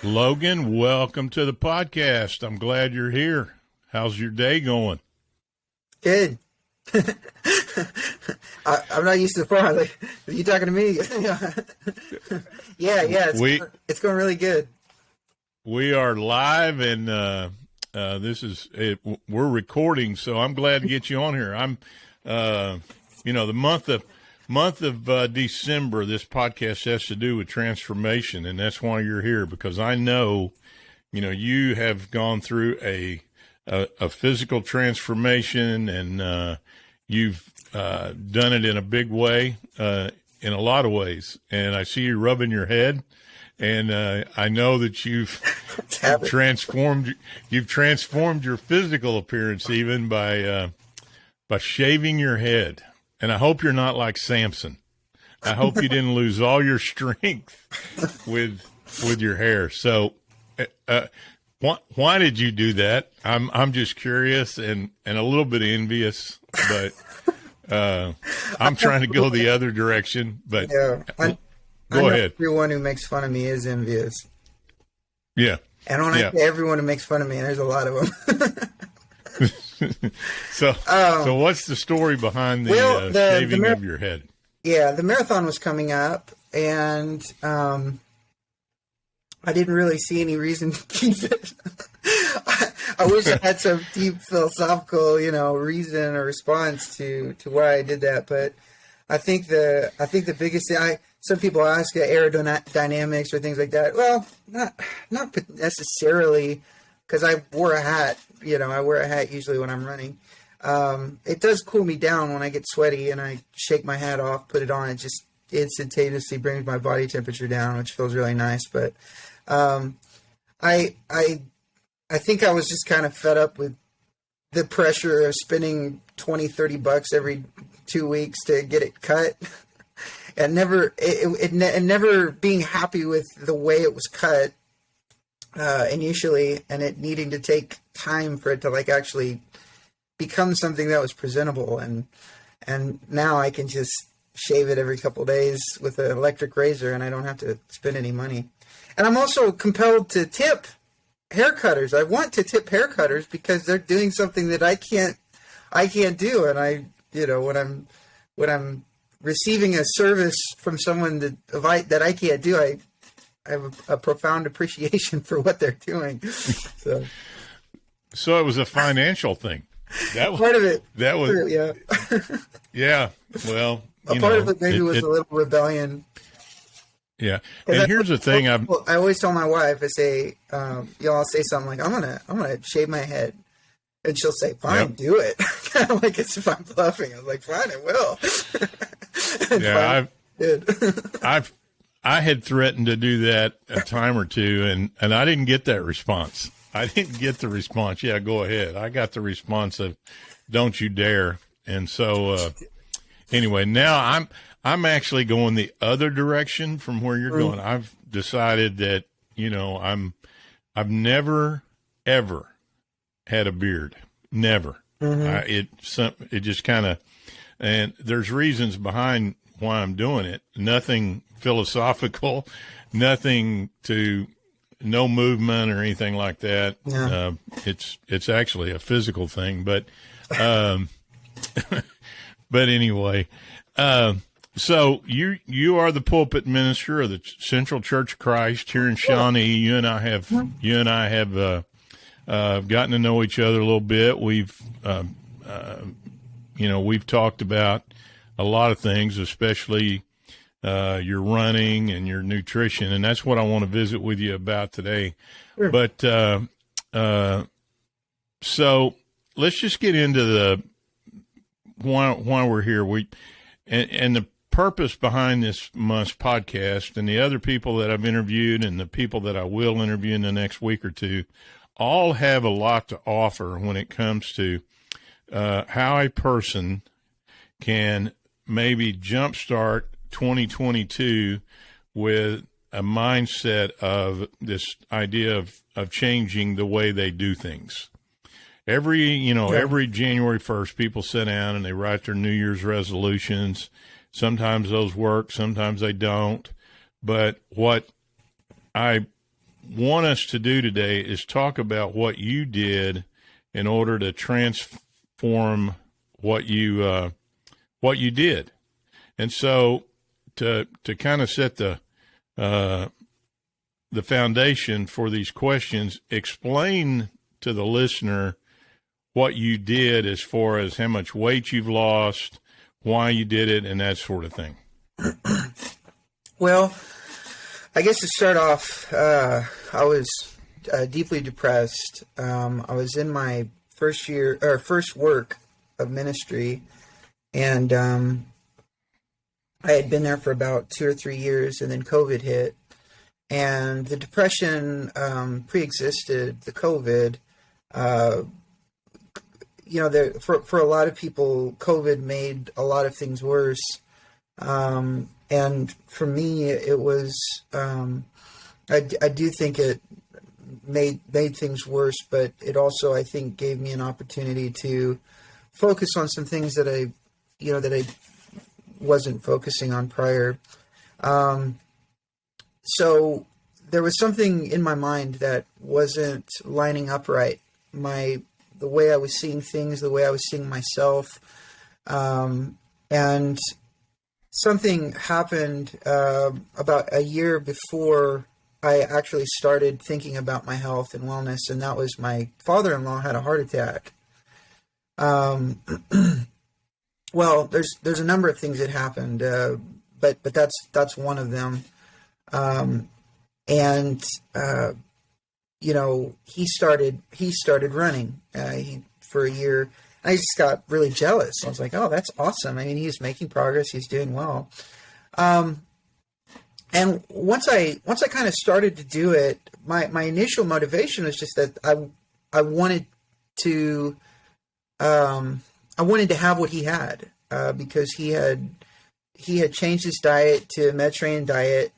Logan, welcome to the podcast. I'm glad you're here. How's your day going? Good. I'm not used to the phone. Like, are you talking to me? Yeah. It's going really good. We are live, and this is it. We're recording, so I'm glad to get you on here. I'm, the month of December. This podcast has to do with transformation, and that's why you're here, because I know, you have gone through a physical transformation, and you've done it in a big way, in a lot of ways. And I see you rubbing your head, and I know that you've transformed your physical appearance even by shaving your head. And I hope you're not like Samson. I hope you didn't lose all your strength with your hair. So, why did you do that? I'm just curious and a little bit envious, but I'm trying to go the other direction. But yeah, go ahead. Everyone who makes fun of me is envious. Yeah, and when I say everyone who makes fun of me, there's a lot of them. So what's the story behind the shaving of your head? Yeah, the marathon was coming up, and I didn't really see any reason to keep it. I wish I had some deep philosophical, reason or response to why I did that. But I think the biggest thing, some people ask aerodynamics or things like that. Well, not necessarily, because I wore a hat. I wear a hat usually when I'm running. It does cool me down when I get sweaty and I shake my hat off, put it on. It just instantaneously brings my body temperature down, which feels really nice. But I think I was just kind of fed up with the pressure of spending $20-$30 every 2 weeks to get it cut, and never being happy with the way it was cut initially, and it needing to take time for it to actually become something that was presentable. And now I can just shave it every couple of days with an electric razor, and I don't have to spend any money. And I'm also compelled to tip hair cutters. I want to tip hair cutters because they're doing something that I can't do. And when I'm receiving a service from someone that I can't do, I have a profound appreciation for what they're doing. So it was a financial thing. That was part of it. That was yeah. Yeah. Well, part of it maybe was a little rebellion. Yeah. And here's the thing. I always tell my wife, I say, I'll say something like, I'm gonna shave my head. And she'll say, fine, do it. I'm like, it's if I'm bluffing. I was like, fine, I will. Yeah, I had threatened to do that a time or two, and I didn't get that response. I didn't get the response. Yeah, go ahead. I got the response of, don't you dare. And so, anyway, now I'm actually going the other direction from where you're going. I've decided that, I've never, ever had a beard. Never. Mm-hmm. It just kind of, and there's reasons behind why I'm doing it. Nothing philosophical, nothing to no movement or anything like that. Yeah. It's actually a physical thing, but anyway, so you are the pulpit minister of the Central Church of Christ here in Shawnee. You and I have gotten to know each other a little bit. We've talked about a lot of things, especially your running and your nutrition, and that's what I want to visit with you about today. Sure. But so let's just get into the why we're here. And the purpose behind this month's podcast, and the other people that I've interviewed and the people that I will interview in the next week or two, all have a lot to offer when it comes to how a person can maybe jumpstart 2022 with a mindset of this idea of changing the way they do things. Every January 1st, people sit down and they write their New Year's resolutions. Sometimes those work, sometimes they don't. But what I want us to do today is talk about what you did in order to transform what you did. And so to kind of set the foundation for these questions, explain to the listener what you did as far as how much weight you've lost, why you did it, and that sort of thing. Well, I guess to start off, I was deeply depressed. I was in my first work of ministry, and I had been there for about 2 or 3 years, and then COVID hit, and the depression pre-existed the COVID. For a lot of people, COVID made a lot of things worse. And for me, it was, I do think it made things worse, but it also, I think, gave me an opportunity to focus on some things that I wasn't focusing on prior. So there was something in my mind that wasn't lining up right. The way I was seeing things, the way I was seeing myself, and something happened about a year before I actually started thinking about my health and wellness, and that was my father-in-law had a heart attack. Well, there's a number of things that happened, but that's one of them. He started running for a year. I just got really jealous. I was like, oh, that's awesome. I mean, he's making progress. He's doing well. And once I kind of started to do it, my initial motivation was just that I wanted to have what he had, because he had changed his diet to a Mediterranean diet.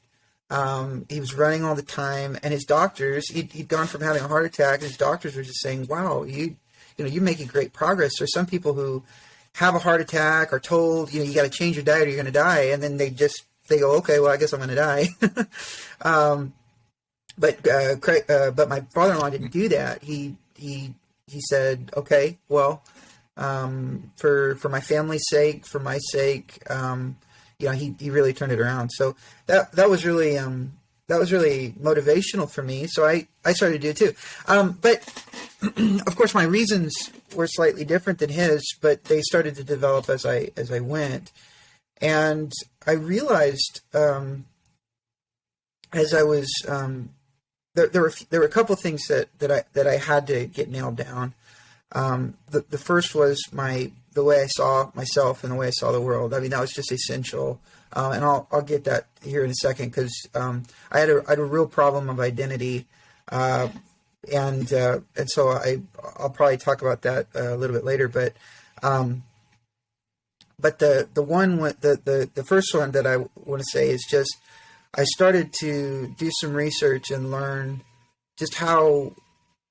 He was running all the time, and his doctors, he'd gone from having a heart attack, and his doctors were just saying, wow, you're making great progress. There's some people who have a heart attack are told, you got to change your diet or you're going to die. And then they go, okay, well, I guess I'm going to die. But my father-in-law didn't do that. He said, okay, well, for my family's sake, for my sake, he really turned it around. So that was really motivational for me. So I started to do it too. But of course my reasons were slightly different than his, but they started to develop as I went. And I realized, as I was, there were a couple of things that I had to get nailed down. The first was the way I saw myself and the way I saw the world. I mean, that was just essential. And I'll get that here in a second, because I had a real problem of identity, and so I'll probably talk about that a little bit later. But the first one that I want to say is just I started to do some research and learn just how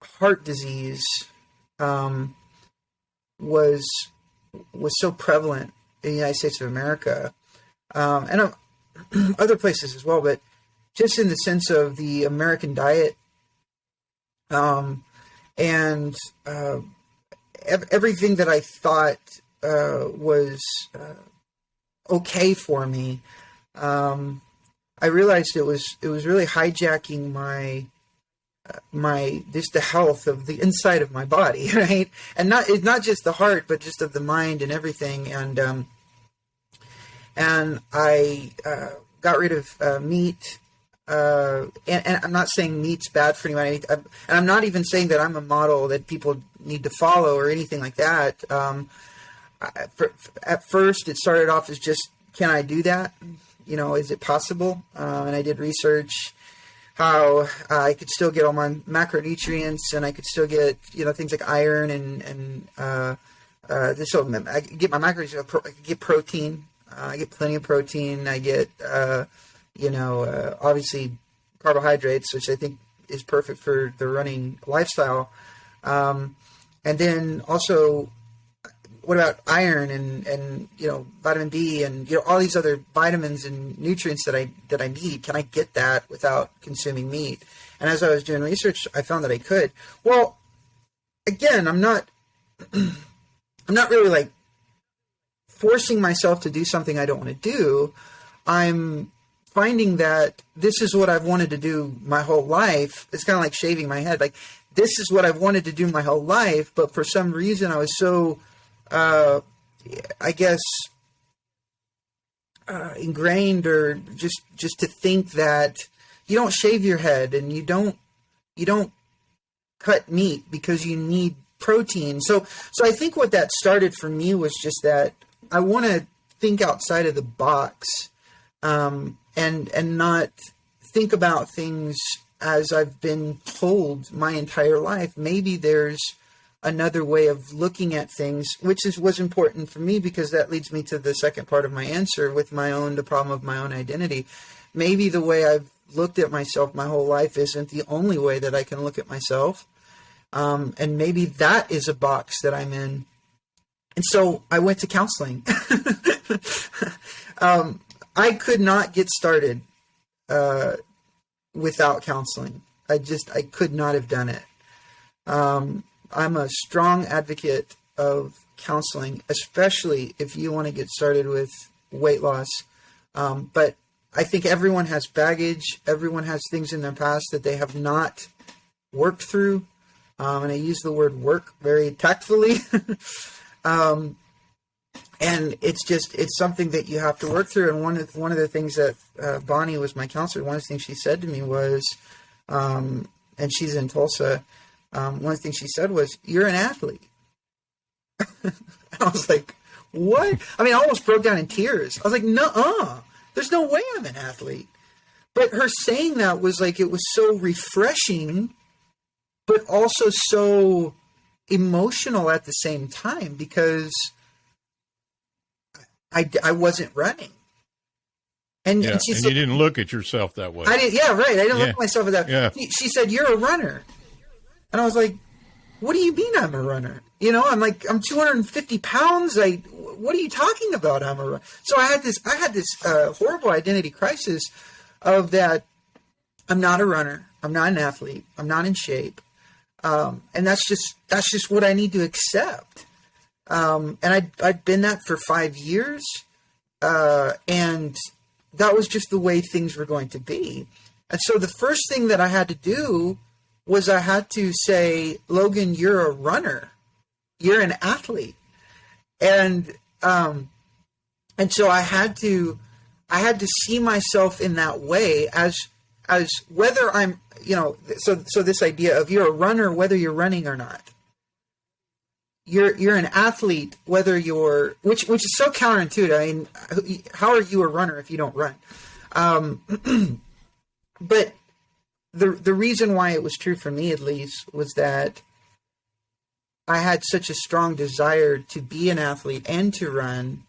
heart disease was so prevalent in the United States of America, and other places as well, but just in the sense of the American diet, and everything that I thought was okay for me, I realized it was really hijacking just the health of the inside of my body, right? And it's not just the heart, but just of the mind and everything. And I got rid of meat, and I'm not saying meat's bad for anyone. And I'm not even saying that I'm a model that people need to follow or anything like that. At first, it started off as just, can I do that? Is it possible? And I did research how I could still get all my macronutrients, and I could still get, things like iron and so I get my macronutrients. I get protein. I get plenty of protein. I get, obviously carbohydrates, which I think is perfect for the running lifestyle. And then also what about iron and vitamin B and all these other vitamins and nutrients that I need? Can I get that without consuming meat? And as I was doing research, I found that I could. Well, again, I'm not really like forcing myself to do something I don't want to do. I'm finding that this is what I've wanted to do my whole life. It's kind of like shaving my head. Like, this is what I've wanted to do my whole life, but for some reason I was so, ingrained, or just to think that you don't shave your head and you don't cut meat because you need protein. So I think what that started for me was just that I want to think outside of the box, and not think about things as I've been told my entire life. Maybe there's another way of looking at things, which was important for me, because that leads me to the second part of my answer with the problem of my own identity. Maybe the way I've looked at myself my whole life isn't the only way that I can look at myself. And maybe that is a box that I'm in. And so I went to counseling. I could not get started without counseling. I could not have done it. I'm a strong advocate of counseling, especially if you want to get started with weight loss. But I think everyone has baggage. Everyone has things in their past that they have not worked through. And I use the word work very tactfully. And it's something that you have to work through. And one of the things that Bonnie was my counselor. One of the things she said to me was, and she's in Tulsa. One of the things she said was, "You're an athlete." I was like, "What?" I mean, I almost broke down in tears. I was like, "Nuh-uh. There's no way I'm an athlete." But her saying that was like, it was so refreshing, but also so emotional at the same time, because I wasn't running. And she said, you didn't look at yourself that way. I didn't. Yeah, right. I didn't look at myself at that. Yeah. She said, "You're a runner." And I was like, "What do you mean I'm a runner?" I'm like, I'm 250 pounds. What are you talking about? I'm a runner. So I had this horrible identity crisis of that. I'm not a runner. I'm not an athlete. I'm not in shape. And that's just what I need to accept. And I'd been that for 5 years. And that was just the way things were going to be. And so the first thing that I had to do was I had to say, "Logan, you're a runner. You're an athlete." And so I had to see myself in that way as whether I'm, so this idea of you're a runner, whether you're running or not. You're an athlete, whether you're, which is so counterintuitive. I mean, how are you a runner if you don't run? But the reason why it was true for me, at least, was that I had such a strong desire to be an athlete and to run,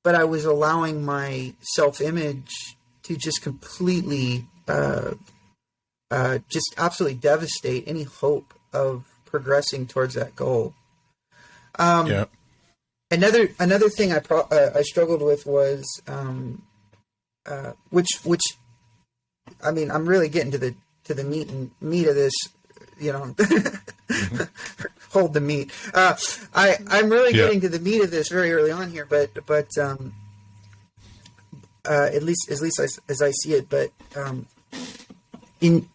but I was allowing my self-image to just completely, just absolutely devastate any hope of progressing towards that goal. Another thing I struggled with was, which I mean, I'm really getting to the meat of this, hold the meat. I'm really getting to the meat of this very early on here, but at least as I see it, but in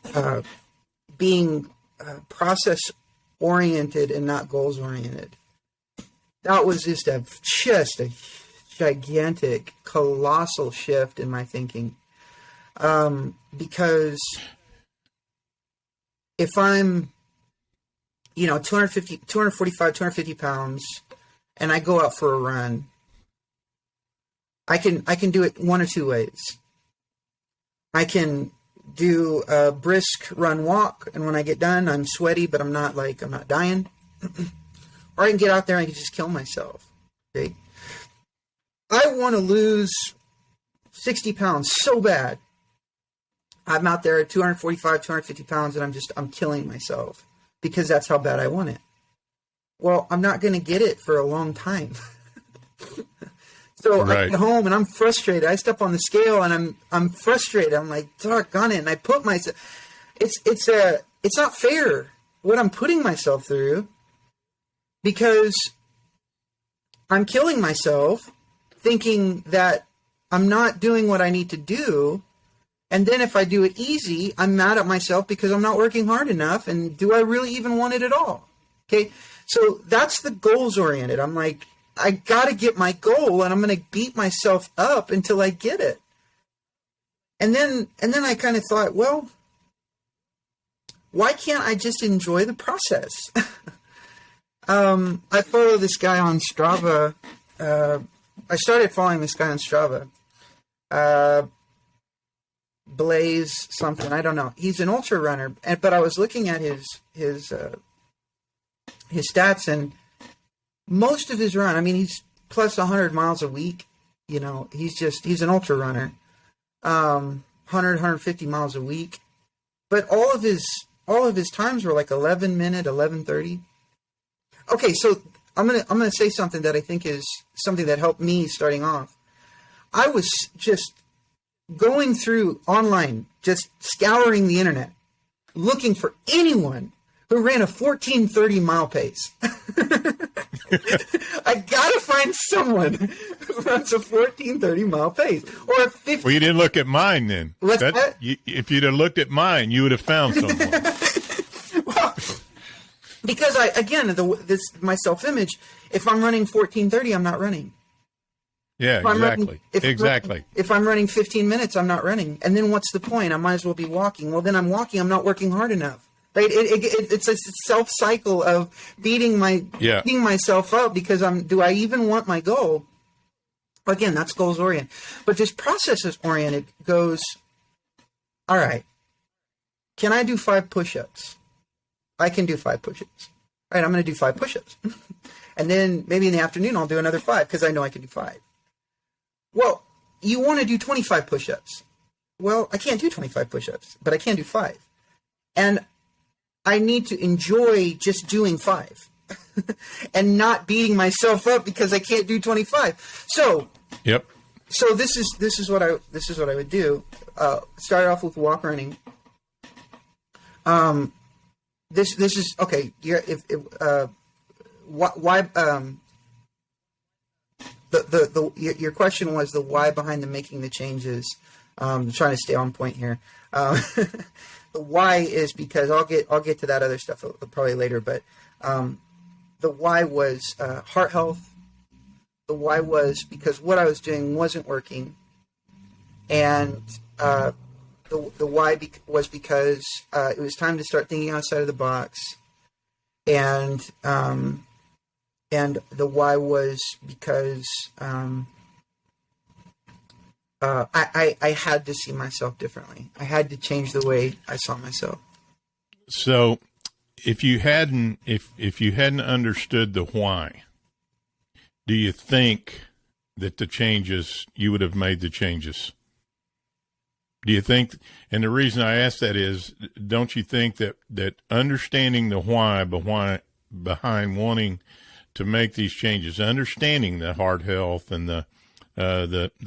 being process oriented and not goals oriented. That was just a gigantic, colossal shift in my thinking. Because if I'm, 245, 250 pounds, and I go out for a run, I can do it one or two ways. I can do a brisk run walk, and when I get done, I'm sweaty, but I'm not dying. Or I can get out there and I can just kill myself. Okay. I want to lose 60 pounds so bad. I'm out there at 245, 250 pounds, and I'm killing myself because that's how bad I want it. well, I'm not going to get it for a long time. So Right. I get home and I'm frustrated. I step on the scale and I'm frustrated. I'm like, doggone it. And I put myself, it's not fair what I'm putting myself through, because I'm killing myself thinking that I'm not doing what I need to do. And then if I do it easy, I'm mad at myself because I'm not working hard enough. And do I really even want it at all? Okay. So that's the goals oriented. I'm like, I got to get my goal and I'm going to beat myself up until I get it. And then I kind of thought, well, why can't I just enjoy the process? I follow this guy on Strava. I started following this guy on Strava. Blaze something, I don't know. He's an ultra runner, but I was looking at his stats, and most of his run, I mean, he's plus 100 miles a week. You know, he's an ultra runner, 150 miles a week. But all of his times were like 11-minute, 11:30. Okay, so I'm gonna say something that I think is something that helped me starting off. I was just going through online, just scouring the internet, looking for anyone who ran a 14:30 mile pace. I gotta find someone who runs a 14:30 mile pace, or a 15. Well, you didn't look at mine then. If you'd have looked at mine, you would have found someone. Well, because my self-image, if I'm running 14:30, I'm not running. Yeah, exactly. If I'm running 15 minutes, I'm not running. And then what's the point? I might as well be walking. Well, then I'm walking. I'm not working hard enough. Right? It's a self-cycle of beating myself up because do I even want my goal? Again, that's goals-oriented. But this process-oriented goes, all right, can I do 5 push-ups? I can do 5 push-ups. All right, I'm going to do 5 push-ups. And then maybe in the afternoon, I'll do another 5 because I know I can do 5. Well, you want to do 25 push-ups. Well, I can't do 25 push-ups, but I can do 5. And I need to enjoy just doing 5 and not beating myself up because I can't do 25. So, yep. So this is what I would do. Start off with walk running. This is okay. Why? Your question was the why behind the making the changes. I'm trying to stay on point here. The why is because I'll get to that other stuff probably later. But the why was heart health. The why was because what I was doing wasn't working, and the why was because it was time to start thinking outside of the box, and the why was because I had to see myself differently. I had to change the way I saw myself. So, if you hadn't understood the why, do you think that you would have made the changes? Do you think? And the reason I ask that is, don't you think that understanding the why behind wanting to make these changes, understanding the heart health and the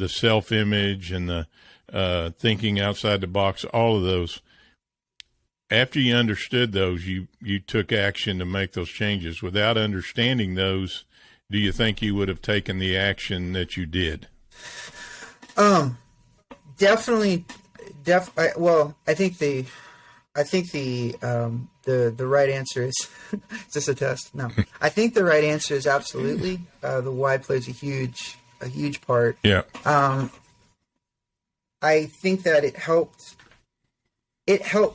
self-image and the thinking outside the box, all of those, after you understood those, you took action to make those changes. Without understanding those, do you think you would have taken the action that you did? Definitely. Well, I think the right answer is is this a test? No. I think the right answer is absolutely. The why plays a huge part. Yeah. I think that it helped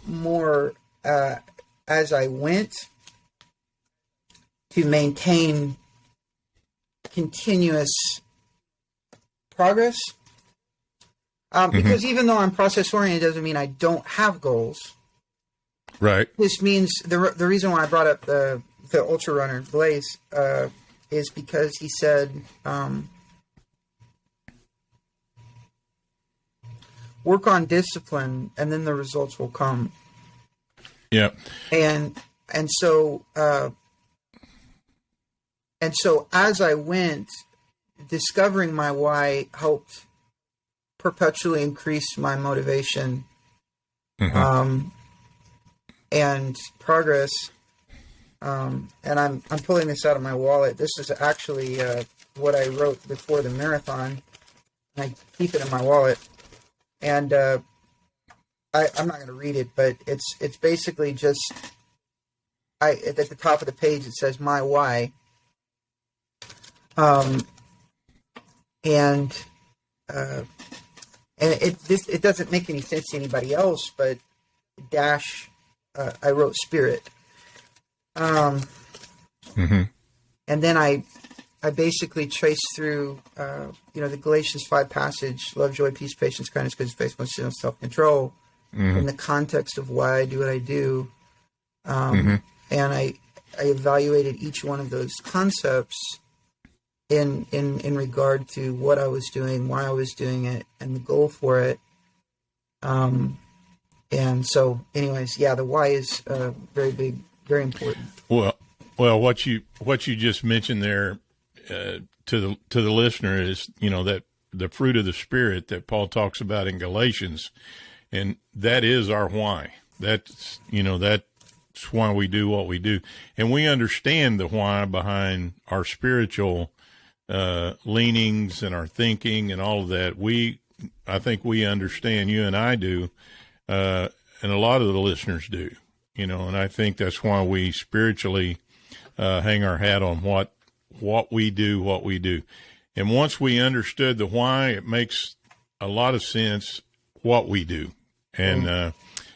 more as I went to maintain continuous progress. Because even though I'm process oriented doesn't mean I don't have goals. Right. This means the reason why I brought up the ultra runner Blaze is because he said work on discipline and then the results will come. Yeah. And so And so as I went, discovering my why helped perpetually increase my motivation and progress. And I'm pulling this out of my wallet. This is actually what I wrote before the marathon. I keep it in my wallet. And I'm not going to read it, but it's basically just at the top of the page it says my why. And it doesn't make any sense to anybody else, but I wrote spirit. And then I basically traced through, the Galatians 5 passage, love, joy, peace, patience, kindness, goodness, faithfulness, self-control, in the context of why I do what I do. And I evaluated each one of those concepts in regard to what I was doing, why I was doing it, and the goal for it. And so, anyways, the why is very big, very important. Well, what you just mentioned there to the listener is, that the fruit of the Spirit that Paul talks about in Galatians, and that is our why. That's why we do what we do, and we understand the why behind our spiritual leanings and our thinking and all of that. I think we understand, you and I do, and a lot of the listeners do, and I think that's why we spiritually hang our hat on what we do. And once we understood the why, it makes a lot of sense what we do. And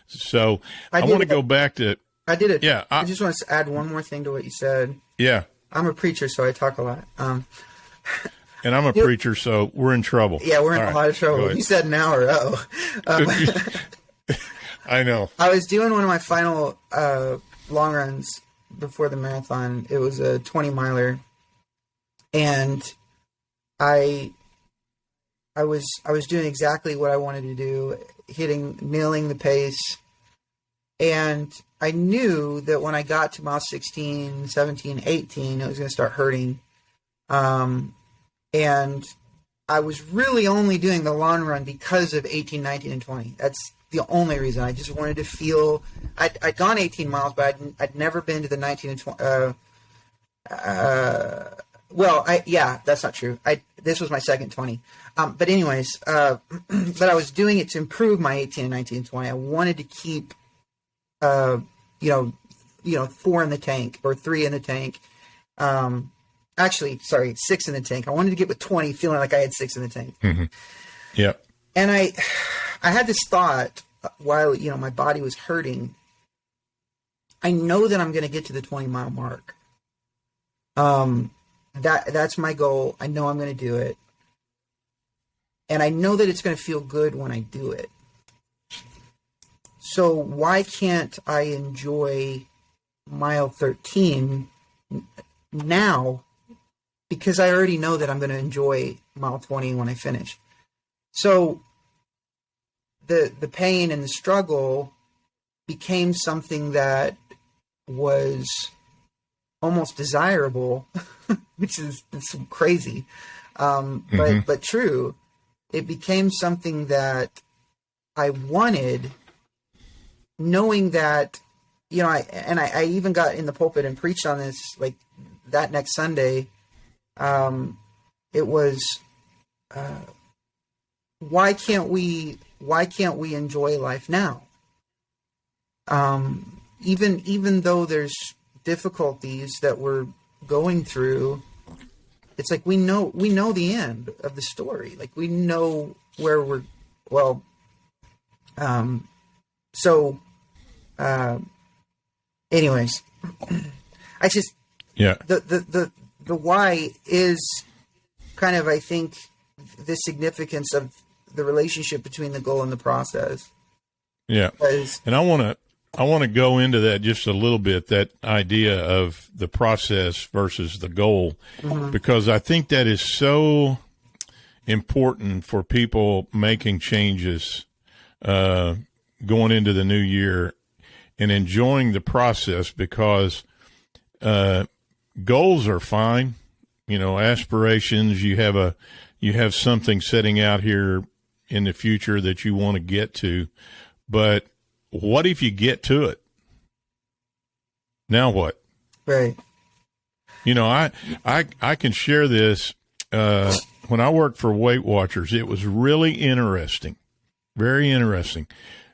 so I want to go back to... I did it. Yeah. I just want to add one more thing to what you said. Yeah. I'm a preacher, so I talk a lot. And I'm a preacher, so we're in trouble. Yeah, we're in a lot of trouble. You said an hour. I know. I was doing one of my final long runs before the marathon. It was a 20-miler, and I was doing exactly what I wanted to do, nailing the pace, and I knew that when I got to mile 16, 17, 18, it was going to start hurting. And I was really only doing the long run because of 18, 19, and 20. That's the only reason. I just wanted to feel... I'd gone 18 miles, but I'd never been to the 19 and 20... that's not true. This was my second 20. But anyways, but I was doing it to improve my 18 and 19 and 20. I wanted to keep, 4 in the tank or 3 in the tank. Actually, sorry, 6 in the tank. I wanted to get with 20, feeling like I had 6 in the tank. Mm-hmm. Yeah. And I had this thought while, my body was hurting. I know that I'm going to get to the 20-mile mark. That's my goal. I know I'm going to do it. And I know that it's going to feel good when I do it. So why can't I enjoy mile 13 now? Because I already know that I'm going to enjoy mile 20 when I finish. So the pain and the struggle became something that was almost desirable, which is crazy, but true. It became something that I wanted, knowing that, I even got in the pulpit and preached on this, like that next Sunday. It was, why can't we enjoy life now? Even though there's difficulties that we're going through, it's like we know the end of the story. Like we know where we're. Well, anyways, I just the why is kind of, I think, the significance of the relationship between the goal and the process. Yeah, and I want to go into that just a little bit, that idea of the process versus the goal, because I think that is so important for people making changes going into the new year and enjoying the process, because goals are fine, aspirations. You have something setting out here in the future that you want to get to, but what if you get to it? Now what? Right. I can share this. When I worked for Weight Watchers, it was really interesting, very interesting,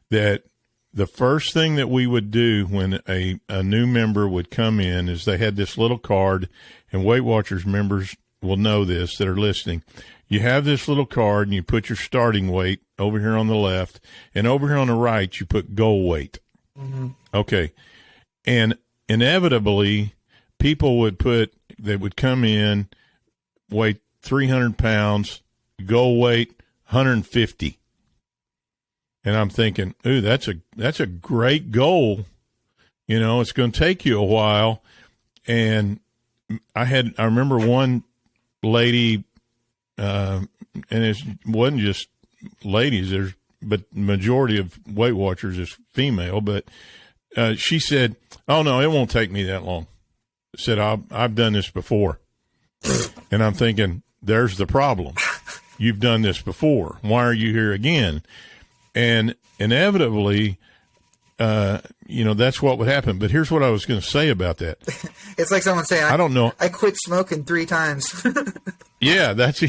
that the first thing that we would do when a new member would come in is they had this little card, and Weight Watchers members will know this that are listening. You have this little card, and you put your starting weight over here on the left, and over here on the right, you put goal weight. Mm-hmm. Okay. And inevitably, people would come in, weigh 300 pounds, goal weight 150. And I'm thinking, ooh, that's a great goal. It's going to take you a while. And I remember one lady, and it wasn't just ladies, but majority of Weight Watchers is female, but she said, oh no, it won't take me that long. Said, I've done this before. And I'm thinking, there's the problem. You've done this before. Why are you here again? And inevitably, that's what would happen. But here's what I was going to say about that. It's like someone saying, I don't know. I quit smoking 3 times. Yeah, that's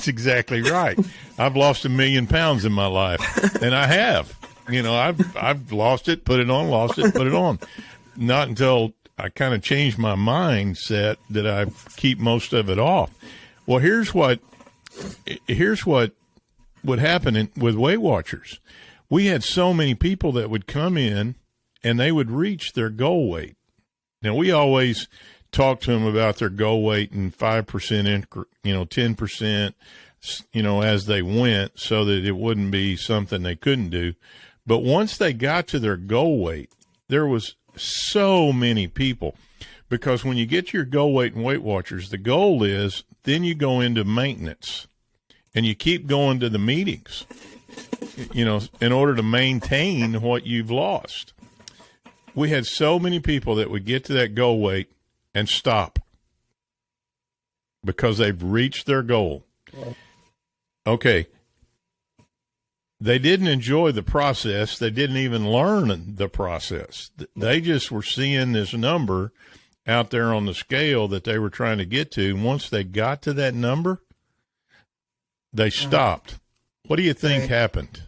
exactly right. I've lost 1 million pounds in my life, and I have. I've lost it, put it on, lost it, put it on. Not until I kind of changed my mindset that I keep most of it off. Well, here's what would happen with Weight Watchers. We had so many people that would come in and they would reach their goal weight. Now, we always talk to them about their goal weight and 5%, 10%, as they went, so that it wouldn't be something they couldn't do. But once they got to their goal weight, there was so many people, because when you get to your goal weight in Weight Watchers, the goal is then you go into maintenance and you keep going to the meetings, in order to maintain what you've lost. We had so many people that would get to that goal weight and stop because they've reached their goal. Okay. They didn't enjoy the process. They didn't even learn the process. They just were seeing this number out there on the scale that they were trying to get to. And once they got to that number, they stopped. What do you think happened?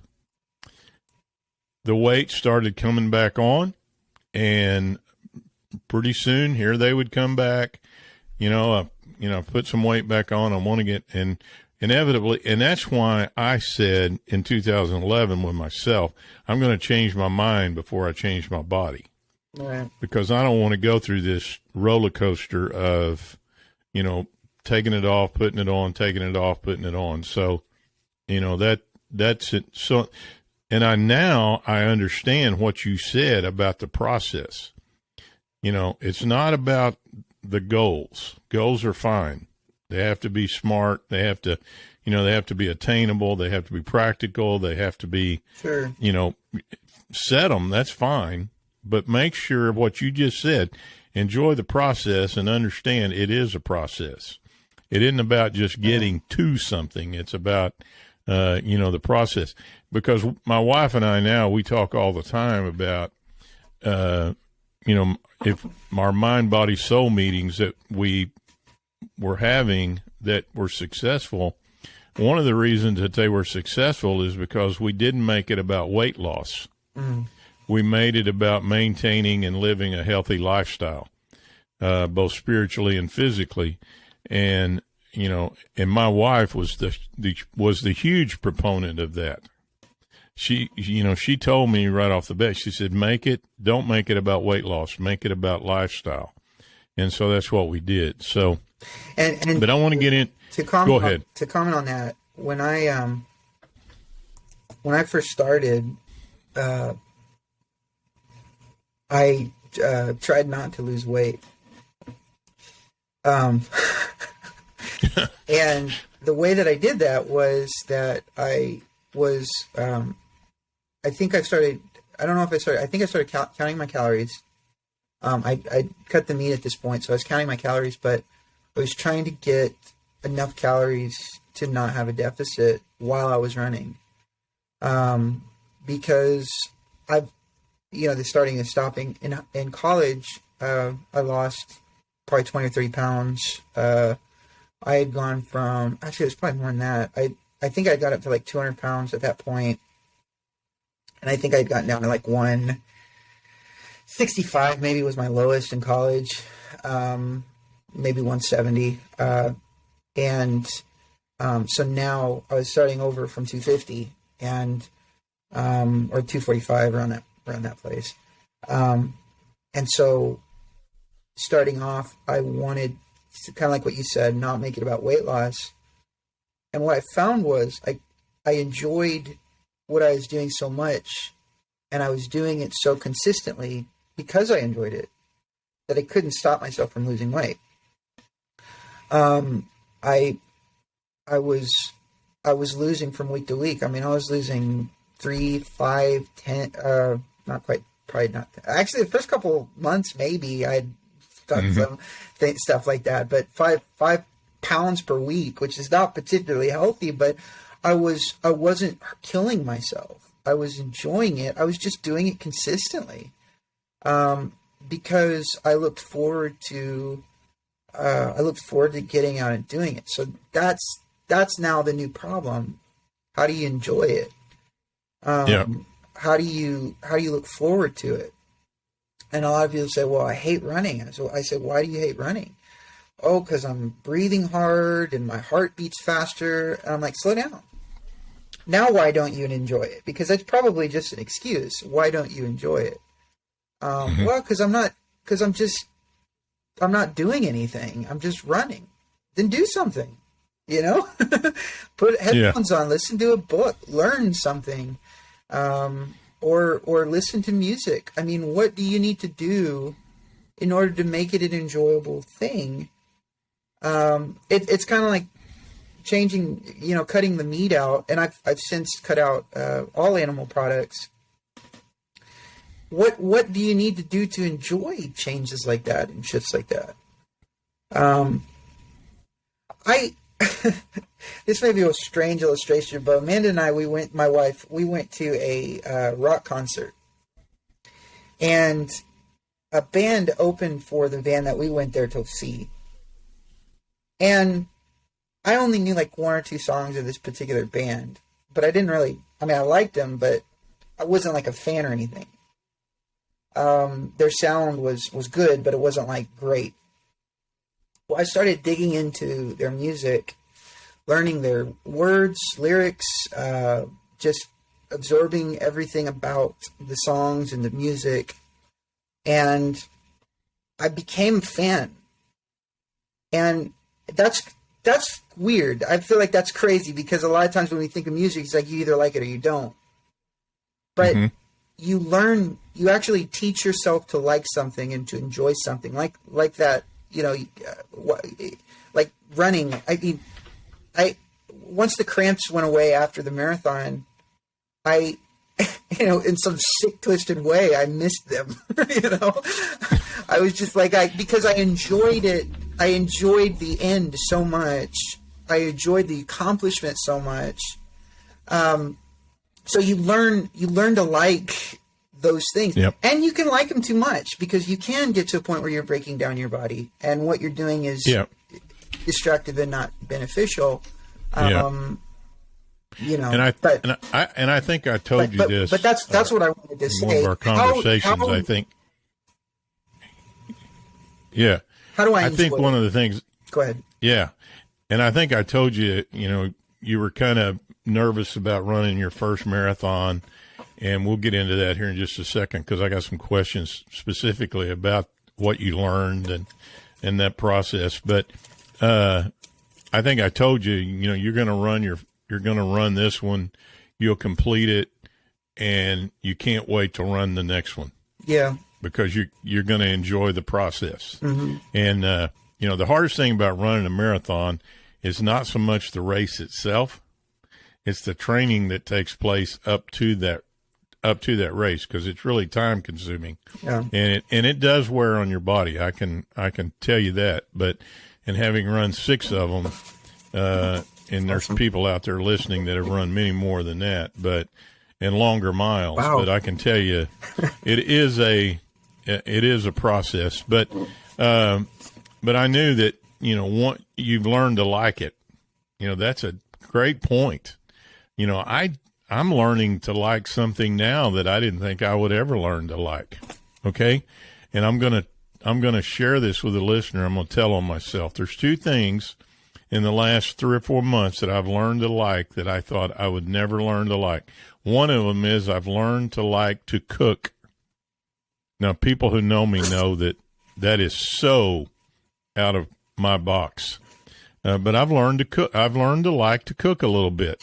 The weight started coming back on, and pretty soon here they would come back. Put some weight back on. I want to get, and inevitably, and that's why I said in 2011 with myself, I'm going to change my mind before I change my body. Right. Because I don't want to go through this roller coaster of, taking it off, putting it on, taking it off, putting it on. So, that's it. So, and I understand what you said about the process. It's not about the goals. Goals are fine. They have to be smart. They have to, they have to be attainable. They have to be practical. They have to be, sure. Set them. That's fine. But make sure what you just said, enjoy the process and understand it is a process. It isn't about just getting to something. It's about, the process. Because my wife and I now, we talk all the time about, if our mind, body, soul meetings that we were having that were successful, one of the reasons that they were successful is because we didn't make it about weight loss. Mm. We made it about maintaining and living a healthy lifestyle, both spiritually and physically. And, and my wife was the huge proponent of that. She told me right off the bat, she said, don't make it about weight loss, make it about lifestyle. And so that's what we did. So, but I want to get in. Go ahead. To comment on that, when I first started, I tried not to lose weight. And the way that I did that was that I think I started counting my calories. I cut the meat at this point, so I was counting my calories, but I was trying to get enough calories to not have a deficit while I was running. Because the starting and stopping in college, I lost probably 20 or 30 pounds. I had gone from, actually it was probably more than that. I think I got up to like 200 pounds at that point. And I think I'd gotten down to like 165 maybe was my lowest in college. Maybe 170. So now I was starting over from 250 and, or 245 around that place. And so starting off, I wanted to, kind of like what you said, not make it about weight loss. And what I found was I enjoyed what I was doing so much, and I was doing it so consistently because I enjoyed it, that I couldn't stop myself from losing weight. I was losing from week to week. I mean, I was losing 3, 5, 10, not quite, probably not. Actually, the first couple months, maybe I'd done some stuff like that, but 5 pounds per week, which is not particularly healthy, but I wasn't killing myself. I was enjoying it. I was just doing it consistently. Because I looked forward to getting out and doing it. So that's now the new problem. How do you enjoy it? How do you look forward to it? And a lot of people say, well, I hate running. So I said, why do you hate running? Oh, because I'm breathing hard and my heart beats faster. And I'm like, slow down. Now, why don't you enjoy it? Because that's probably just an excuse. Why don't you enjoy it? Well, because I'm not doing anything. I'm just running. Then do something, put headphones on, listen to a book, learn something, or listen to music. I mean, what do you need to do in order to make it an enjoyable thing? It's kind of like changing, cutting the meat out. And I've since cut out, all animal products. What do you need to do to enjoy changes like that and shifts like that? This may be a strange illustration, but Amanda and I, we went to a rock concert, and a band opened for the band that we went there to see. And I only knew like 1 or 2 songs of this particular band, but I didn't really, I liked them, but I wasn't like a fan or anything. Their sound was good, but it wasn't like great. Well, I started digging into their music, learning their words, lyrics, just absorbing everything about the songs and the music. And I became a fan. And that's weird. I feel like that's crazy because a lot of times when we think of music, it's like you either like it or you don't. But you actually teach yourself to like something and to enjoy something like that, like running. I mean, once the cramps went away after the marathon, I in some sick, twisted way, I missed them. I was just like, because I enjoyed it. I enjoyed the end so much. I enjoyed the accomplishment so much. So you learn to like those things. Yep. And you can like them too much because you can get to a point where you're breaking down your body and what you're doing is destructive and not beneficial. And I think I told you this. But that's what I wanted to say. One of our conversations, I think. Yeah. How do I think one of the things. Go ahead. Yeah. And I think I told you, you were kind of nervous about running your first marathon, and we'll get into that here in just a second because I got some questions specifically about what you learned and that process. But I think I told you, you're going to run this one, you'll complete it, and you can't wait to run the next one. Yeah. Because you're going to enjoy the process. Mm-hmm. And the hardest thing about running a marathon is not so much the race itself. It's the training that takes place up to up to that race, because it's really time consuming. Yeah. And it does wear on your body. I can tell you that. But, and having run 6 of them, and there's people out there listening that have run many more than that, and longer miles. Wow. But I can tell you, it is a process. But I knew that, you've learned to like it. That's a great point. I'm learning to like something now that I didn't think I would ever learn to like. Okay. And I'm going to share this with the listener. I'm going to tell on myself. There's 2 things in the last 3 or 4 months that I've learned to like that I thought I would never learn to like. One of them is I've learned to like to cook. Now, people who know me know that is so out of my box. But I've learned to cook. I've learned to like to cook a little bit.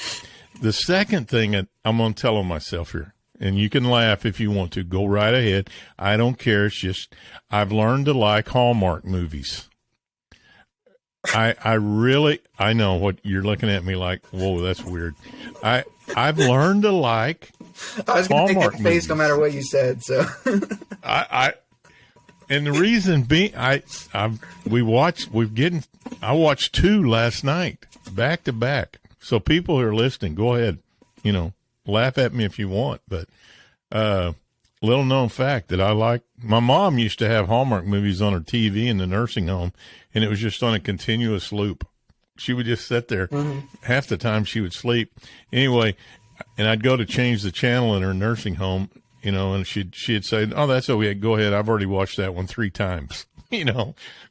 The second thing I'm going to tell on myself here, and you can laugh if you want to. Go right ahead. I don't care. It's just I've learned to like Hallmark movies. I know what you're looking at me like, whoa, that's weird. I've learned to like I was going to make that face movies. no matter what you said. So and the reason being, I watched 2 last night, back to back. So people who are listening, go ahead, laugh at me if you want. But little known fact that I like, my mom used to have Hallmark movies on her TV in the nursing home, and it was just on a continuous loop. She would just sit there. Mm-hmm. Half the time she would sleep. Anyway, and I'd go to change the channel in her nursing home, and she'd say, "Oh, that's okay. Go ahead. I've already watched that one 3 times."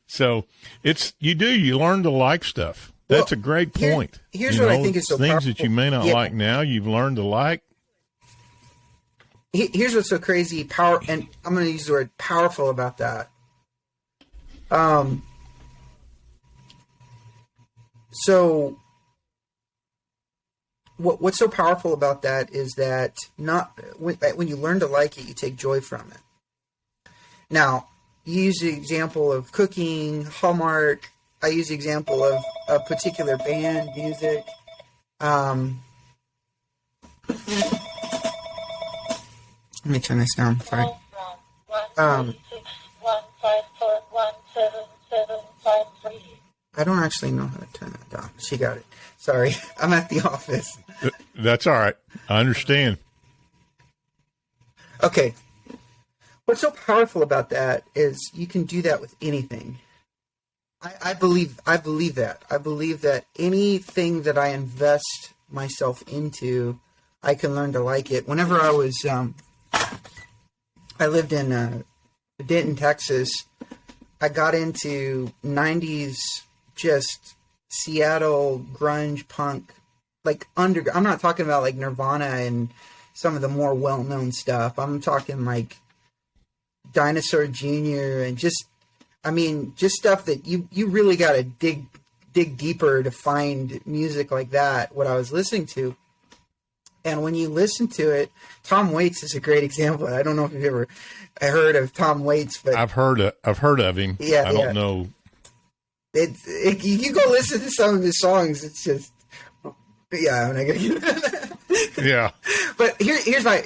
So you learn to like stuff. That's a great point. Here's what I think is so things powerful. that you may not like now, you've learned to like. Here's what's so crazy, and I'm going to use the word powerful about that. So what's so powerful about that is that when you learn to like it, you take joy from it. Now, you use the example of cooking, Hallmark. I use the example of a particular band, music. Let me turn this down. Sorry. I don't actually know how to turn that down. She got it. Sorry. I'm at the office. That's all right. I understand. Okay. What's so powerful about that is you can do that with anything. I believe that. I believe that anything that I invest myself into, I can learn to like it. Whenever I was, I lived in Denton, Texas. I got into 90s, just Seattle grunge punk, I'm not talking about like Nirvana and some of the more well-known stuff. I'm talking like Dinosaur Jr. and just stuff that you really got to dig deeper to find music like that, what I was listening to. And when you listen to it, Tom Waits is a great example. I don't know if you've ever heard of Tom Waits, but I've heard of him. Yeah, I don't know. You go listen to some of his songs. It's just, yeah, I'm not gonna get that. Yeah. But here's my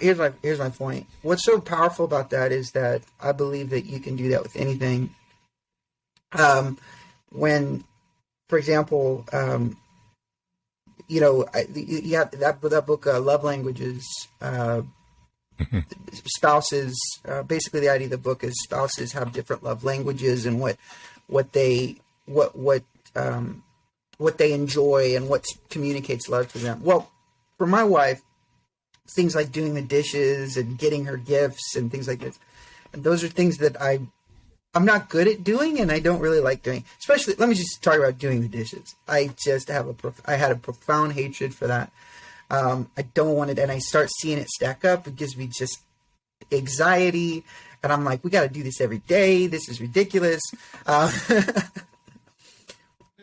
point. What's so powerful about that is that I believe that you can do that with anything. When, for example, you have that book, Love Languages, spouses, basically the idea of the book is spouses have different love languages and what they enjoy and what communicates love to them. Well, for my wife, things like doing the dishes and getting her gifts and things like this, and those are things that I'm not good at doing, and I don't really like doing. Especially, let me just talk about doing the dishes. I just I had a profound hatred for that. I don't want it, and I start seeing it stack up. It gives me just anxiety, and I'm like, we got to do this every day. This is ridiculous.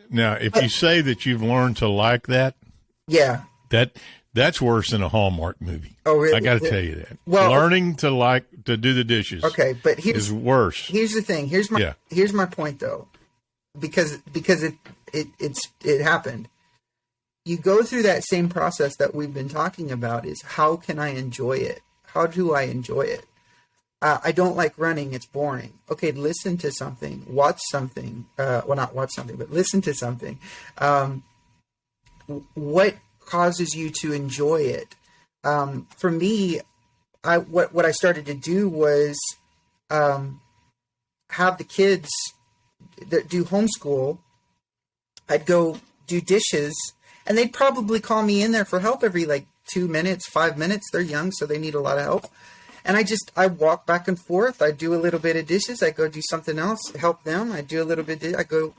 Now, if you say that you've learned to like that, yeah, that's worse than a Hallmark movie. Oh, really? I got to tell you that. Well, learning to like to do the dishes, okay, but is worse. Here's the thing. Here's my point though, because it happened. You go through that same process that we've been talking about. Is how can I enjoy it? how do I enjoy it? I don't like running. It's boring. Okay, listen to something, watch something. Well, not watch something, but listen to something. What causes you to enjoy it? For me, what I started to do was have the kids that do homeschool. I'd go do dishes, and they'd probably call me in there for help every 2 minutes, 5 minutes. They're young, so they need a lot of help. And I walk back and forth. I do a little bit of dishes. I go do something else, help them. I do a little bit. I go,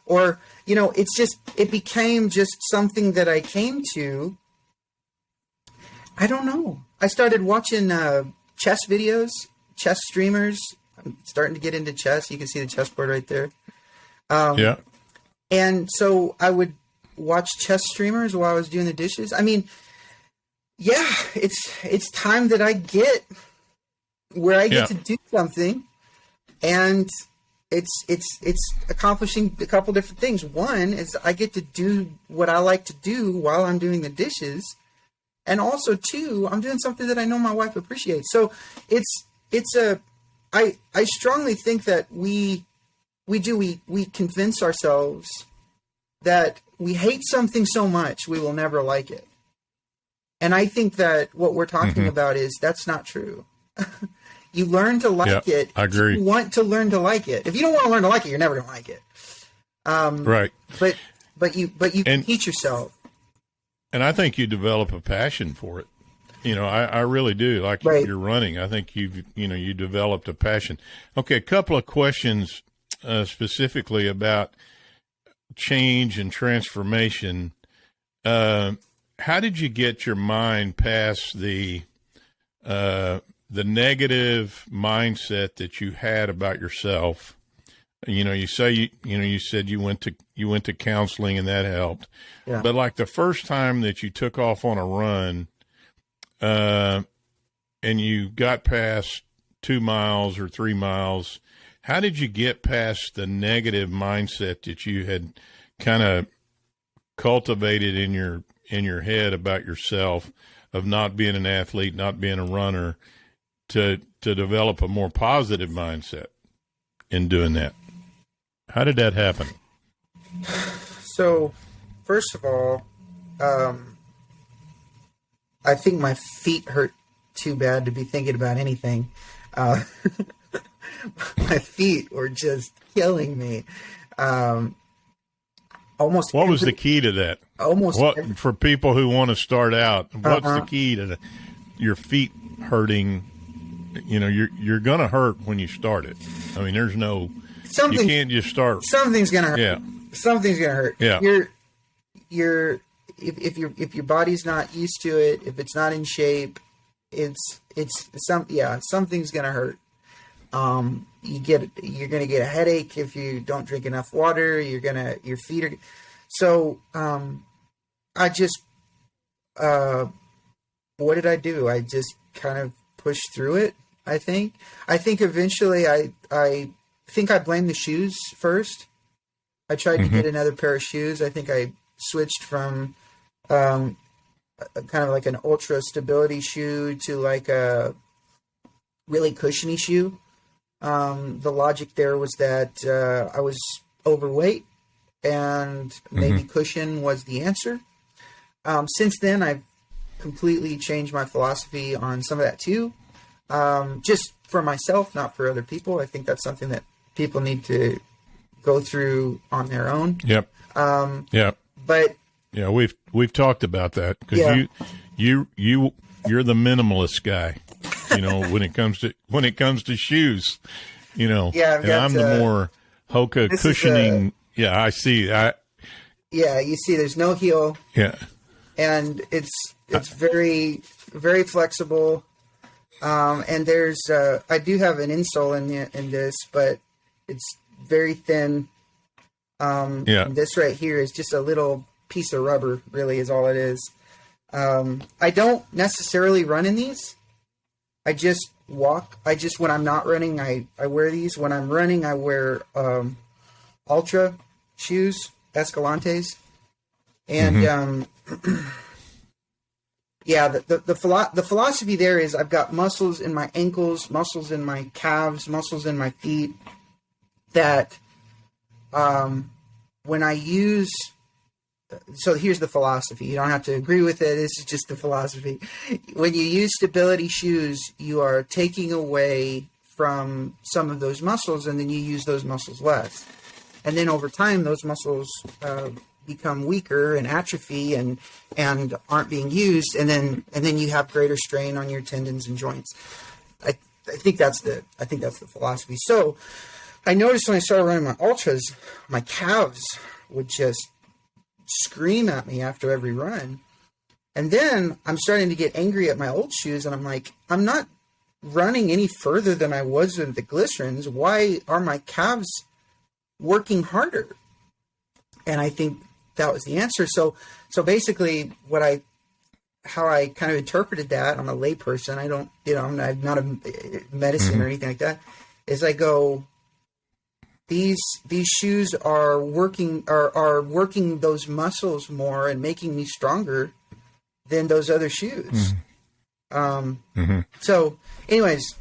or, it became just something that I came to. I don't know. I started watching chess videos, chess streamers. I'm starting to get into chess. You can see the chessboard right there. Yeah. And so I would watch chess streamers while I was doing the dishes. I mean, yeah, it's time that I get where I get to do something, and it's accomplishing a couple different things. One is I get to do what I like to do while I'm doing the dishes, and also two, I'm doing something that I know my wife appreciates. So I strongly think that we convince ourselves that we hate something so much we will never like it. And I think that what we're talking about is that's not true. You learn to like it. I agree. You want to learn to like it. If you don't want to learn to like it, you're never going to like it. Right. But you can teach yourself. And I think you develop a passion for it. I really do. Like you're running. I think you developed a passion. Okay. A couple of questions specifically about change and transformation. How did you get your mind past the negative mindset that you had about yourself? You say you said you went to counseling and that helped. Yeah. But like the first time that you took off on a run, and you got past 2 miles or 3 miles, how did you get past the negative mindset that you had kind of cultivated in your head about yourself of not being an athlete, not being a runner, to develop a more positive mindset in doing that? How did that happen? So, first of all, I think my feet hurt too bad to be thinking about anything. My feet were just killing me. What was the key to that? For people who want to start out, what's the key to your feet hurting? You're going to hurt when you start it. I mean, there's no, you can't just start. Something's going to hurt. Yeah. Something's going to hurt. Yeah. If your body's not used to it, if it's not in shape, something's going to hurt. You're going to get a headache if you don't drink enough water. Your feet are. So, I just, what did I do? I just kind of pushed through it. I think eventually I think I blamed the shoes first. I tried to get another pair of shoes. I think I switched from, kind of like an ultra stability shoe to like a really cushiony shoe. The logic there was that I was overweight and maybe cushion was the answer. Since then, I've completely changed my philosophy on some of that too. Just for myself, not for other people. I think that's something that people need to go through on their own. Yep. But yeah, we've talked about that because you're the minimalist guy. When it comes to shoes, and I'm the more Hoka cushioning. I see. You see, there's no heel. Yeah, and it's very, very flexible. And there's I do have an insole in this, but it's very thin. And this right here is just a little piece of rubber. Really, is all it is. I don't necessarily run in these. I just walk. When I'm not running, I wear these. When I'm running, I wear Ultra shoes, Escalantes. And yeah, the philosophy there is I've got muscles in my ankles, muscles in my calves, muscles in my feet that when I use, so here's the philosophy. You don't have to agree with it. This is just the philosophy. When you use stability shoes, you are taking away from some of those muscles, and then you use those muscles less. And then over time, those muscles become weaker and atrophy and aren't being used, and then you have greater strain on your tendons and joints. I think that's the philosophy. So I noticed when I started running my ultras, my calves would just scream at me after every run. And then I'm starting to get angry at my old shoes, and I'm like, I'm not running any further than I was with the glycerins. Why are my calves working harder? And I think that was the answer. So basically how I kind of interpreted that, I'm a layperson, I don't, I'm not a medicine or anything like that, is I go, these shoes are working those muscles more and making me stronger than those other shoes. So anyways,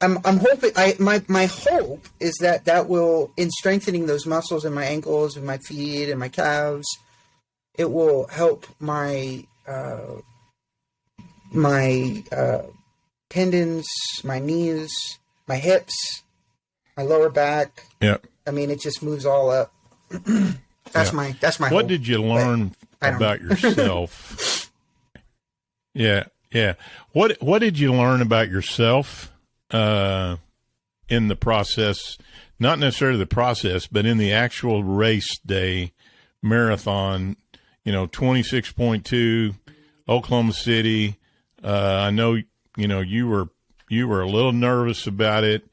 I'm hoping, my hope is that will, in strengthening those muscles in my ankles and my feet and my calves, it will help my tendons, my knees, my hips, my lower back. Yeah. I mean, it just moves all up. That's my What hope. did you learn about yourself? Yeah. What did you learn about yourself in the process? Not necessarily the process, but in the actual race day marathon. 26.2, Oklahoma City. I know you were a little nervous about it,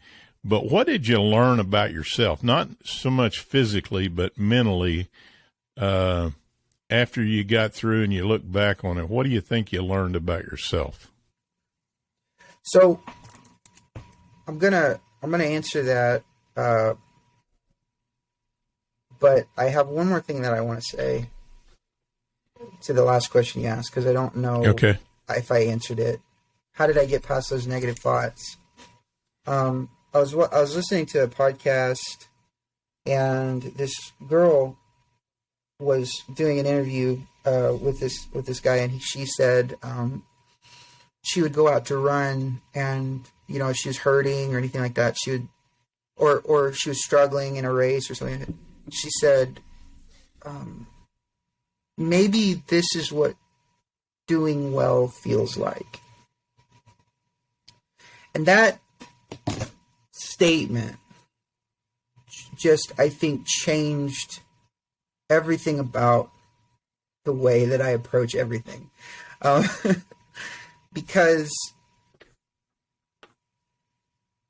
but what did you learn about yourself? Not so much physically, but mentally. After you got through and you look back on it, what do you think you learned about yourself? So I'm gonna answer that, but I have one more thing that I want to say to the last question you asked, because I don't know if I answered it. How did I get past those negative thoughts? I was listening to a podcast, and this girl was doing an interview with this guy, and she said she would go out to run, and if she was hurting or anything like that, she would, or she was struggling in a race or something. She said, maybe this is what doing well feels like. And that statement just, I think, changed everything about the way that I approach everything. Because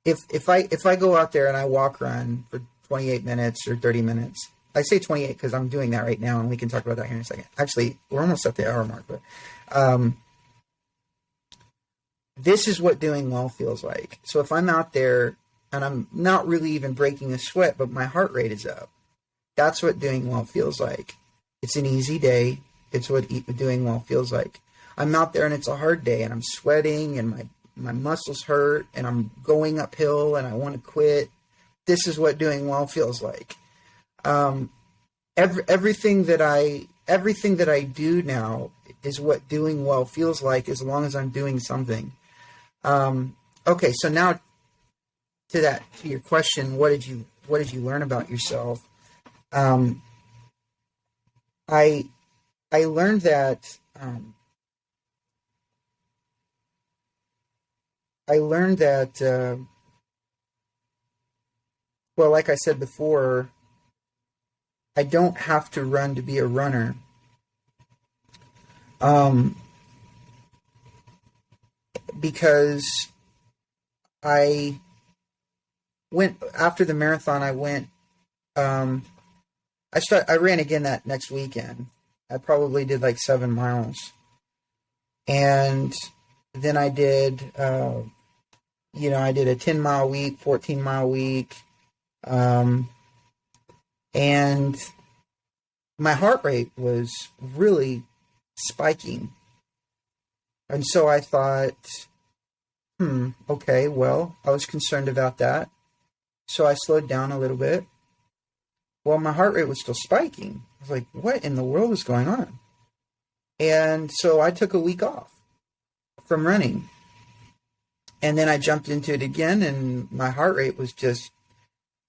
if I go out there and I walk run for 28 minutes or 30 minutes, I say 28 because I'm doing that right now, and we can talk about that here in a second. Actually, we're almost at the hour mark, but this is what doing well feels like. So if I'm out there and I'm not really even breaking a sweat, but my heart rate is up, that's what doing well feels like. It's an easy day. It's what doing well feels like. I'm out there and it's a hard day, and I'm sweating, and my muscles hurt, and I'm going uphill, and I want to quit. This is what doing well feels like. Everything that I do now is what doing well feels like, as long as I'm doing something. Okay, so now to your question, what did you learn about yourself? I learned that well, like I said before, I don't have to run to be a runner. Because I went after the marathon. I ran again that next weekend. I probably did like 7 miles, and then I did, I did a 10-mile week, 14-mile week, and my heart rate was really spiking. And so I thought, okay, well, I was concerned about that. So I slowed down a little bit. Well, my heart rate was still spiking. I was like, what in the world is going on? And so I took a week off from running. And then I jumped into it again, and my heart rate was just,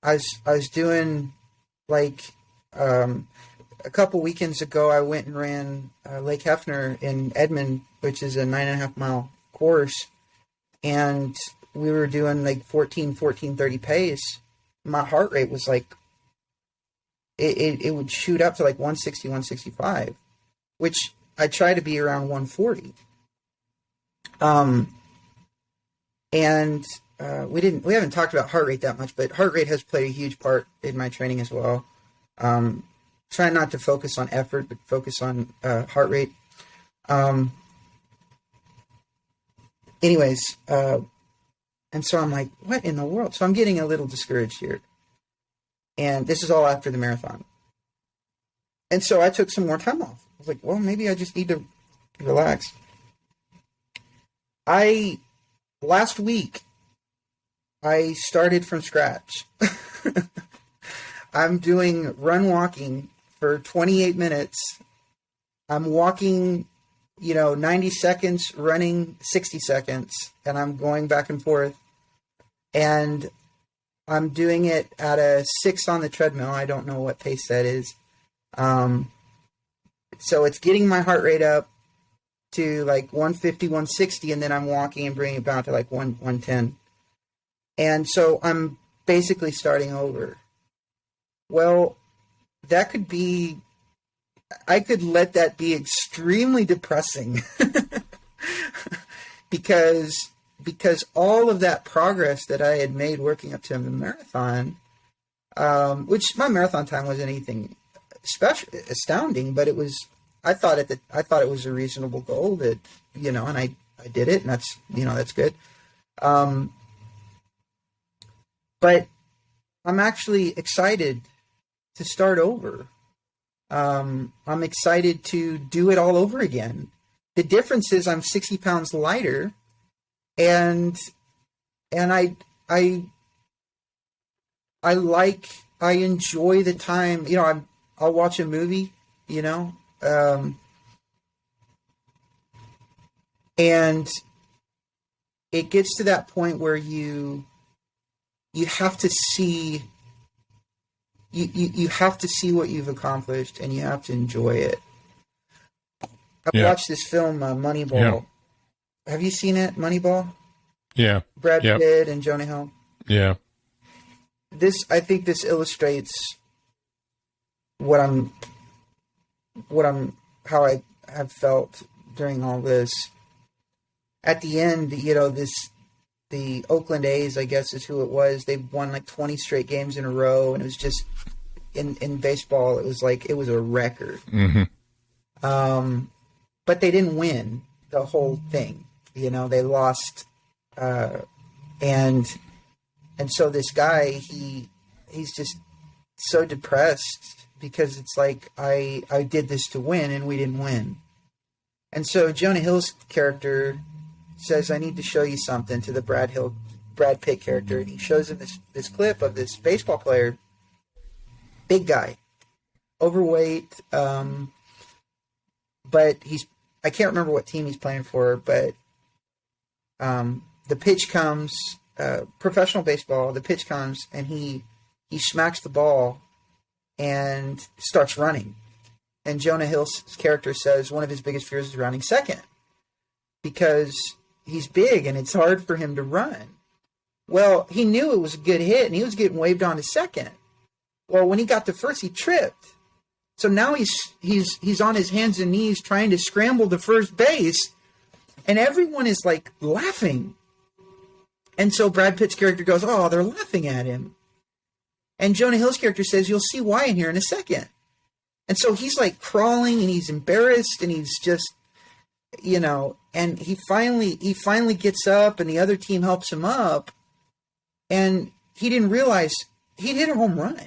I was doing like, a couple weekends ago, I went and ran Lake Hefner in Edmond, which is a 9.5 mile course. And we were doing like 14:30 pace. My heart rate was like, it would shoot up to like 160, 165, which I try to be around 140. And we haven't talked about heart rate that much, but heart rate has played a huge part in my training as well. Try not to focus on effort, but focus on heart rate. Anyways, and so I'm like, what in the world? So I'm getting a little discouraged here. And this is all after the marathon. And so I took some more time off. I was like, well, maybe I just need to relax. Last week, I started from scratch. I'm doing run walking for 28 minutes. I'm walking, 90 seconds, running 60 seconds, and I'm going back and forth. And I'm doing it at a 6 on the treadmill. I don't know what pace that is. So it's getting my heart rate up to like 150, 160, and then I'm walking and bringing it down to like 110. And so I'm basically starting over. Well, I could let that be extremely depressing because all of that progress that I had made working up to the marathon, which my marathon time wasn't anything astounding, but I thought it was a reasonable goal that, and I did it, and that's good. But I'm actually excited to start over. I'm excited to do it all over again. The difference is I'm 60 pounds lighter, and I enjoy the time. I'll watch a movie, and it gets to that point where you have to see. You have to see what you've accomplished, and you have to enjoy it. I've watched this film, Moneyball. Yeah. Have you seen it, Moneyball? Yeah. Brad Pitt and Jonah Hill. Yeah. I think this illustrates how I have felt during all this. At the end, the Oakland A's, I guess is who it was. They won like 20 straight games in a row, and it was just in baseball. It was like it was a record. Mm-hmm. But they didn't win the whole thing. They lost, and so this guy he's just so depressed because it's like I did this to win and we didn't win. And so Jonah Hill's character says, I need to show you something, to the Brad Pitt character. And he shows him this clip of this baseball player, big guy, overweight, but I can't remember what team he's playing for, but the pitch comes, professional baseball, the pitch comes, and he smacks the ball and starts running. And Jonah Hill's character says one of his biggest fears is running second because he's big and it's hard for him to run. Well, he knew it was a good hit and he was getting waved on to second. Well, when he got to first, he tripped. So now he's on his hands and knees trying to scramble to first base, and everyone is like laughing. And so Brad Pitt's character goes, oh, they're laughing at him. And Jonah Hill's character says, you'll see why in here in a second. And so he's like crawling and he's embarrassed and he's just, and he finally gets up and the other team helps him up. And he didn't realize he'd hit a home run.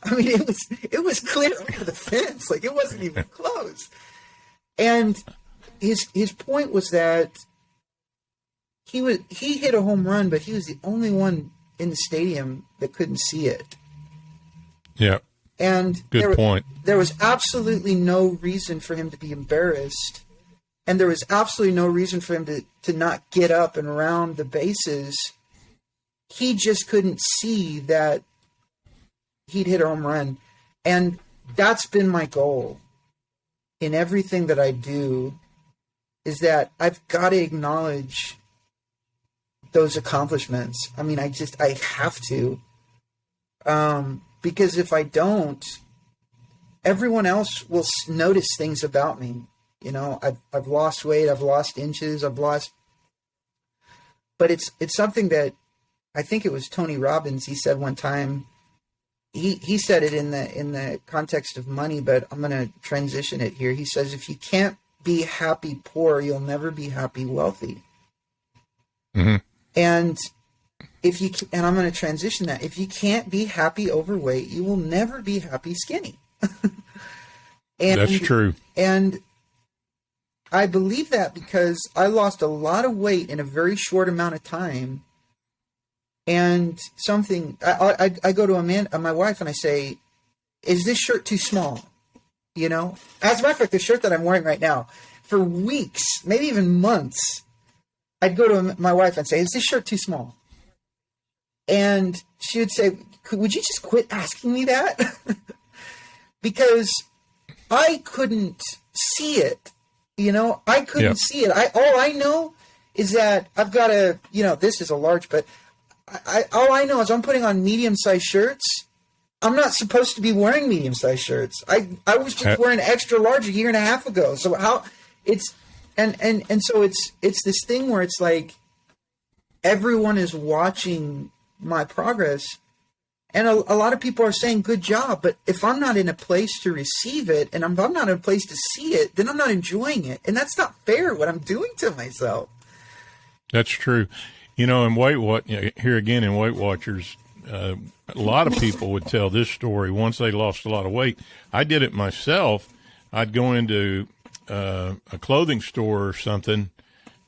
I mean, it was clear over the fence. Like it wasn't even close. And his point was that he hit a home run, but he was the only one in the stadium that couldn't see it. Yeah. And good point. There was absolutely no reason for him to be embarrassed. And there was absolutely no reason for him to not get up and round the bases. He just couldn't see that he'd hit a home run. And that's been my goal in everything that I do, is that I've got to acknowledge those accomplishments. I mean, I have to. Because if I don't, everyone else will notice things about me. You know, I've lost weight, I've lost inches, but it's something that I think it was Tony Robbins. He said one time, he said it in the context of money, but I'm going to transition it here. He says, if you can't be happy poor, you'll never be happy wealthy. Mm-hmm. And I'm going to transition that. If you can't be happy overweight, you will never be happy skinny. And that's true. And I believe that because I lost a lot of weight in a very short amount of time. And I go to my wife, and I say, is this shirt too small? You know, as a matter of fact, the shirt that I'm wearing right now, for weeks, maybe even months, I'd go to my wife and say, is this shirt too small? And she would say, would you just quit asking me that? Because I couldn't see it. You know, I couldn't see it. All I know is that I've got this is a large, but all I know is I'm putting on medium-sized shirts. I'm not supposed to be wearing medium-sized shirts. I was just wearing extra large a year and a half ago. So how it's, and so it's this thing where it's like everyone is watching my progress. And a lot of people are saying, good job. But if I'm not in a place to receive it, and if I'm not in a place to see it, then I'm not enjoying it. And that's not fair, what I'm doing to myself. That's true. You know, in here again in Weight Watchers, a lot of people would tell this story once they lost a lot of weight. I did it myself. I'd go into a clothing store or something,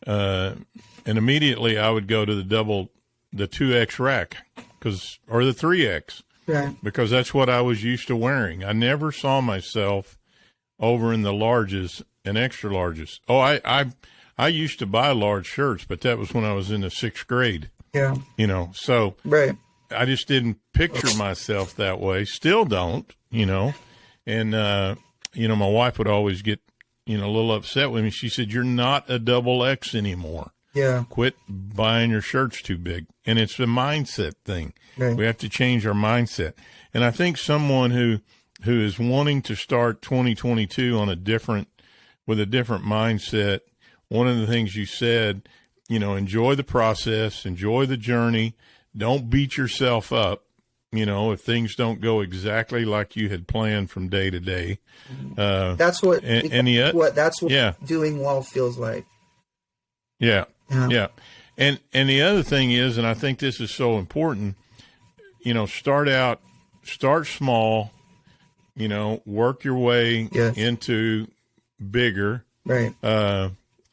and immediately I would go to the 2X rack. Or the 3X, right? Because that's what I was used to wearing. I never saw myself over in the larges and extra larges. Oh, I used to buy large shirts, but that was when I was in the 6th grade. Yeah. You know, so right. I just didn't picture myself that way. Still don't, you know. And, my wife would always get, a little upset with me. She said, you're not a XX anymore. Yeah. Quit buying your shirts too big. And it's a mindset thing. Right. We have to change our mindset. And I think someone who is wanting to start 2022 with a different mindset, one of the things you said, enjoy the process, enjoy the journey. Don't beat yourself up, if things don't go exactly like you had planned from day to day. That's what doing well feels like. Yeah. Yeah. And the other thing is, and I think this is so important, start small, work your way into bigger. Right.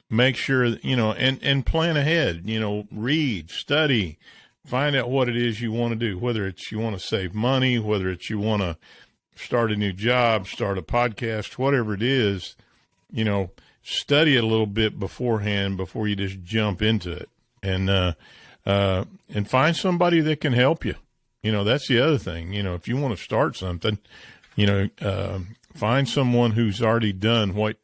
Make sure, and plan ahead, read, study, find out what it is you want to do, whether it's you want to save money, whether it's you want to start a new job, start a podcast, whatever it is, study a little bit beforehand before you just jump into it, and find somebody that can help you. That's the other thing. If you want to start something, find someone who's already done what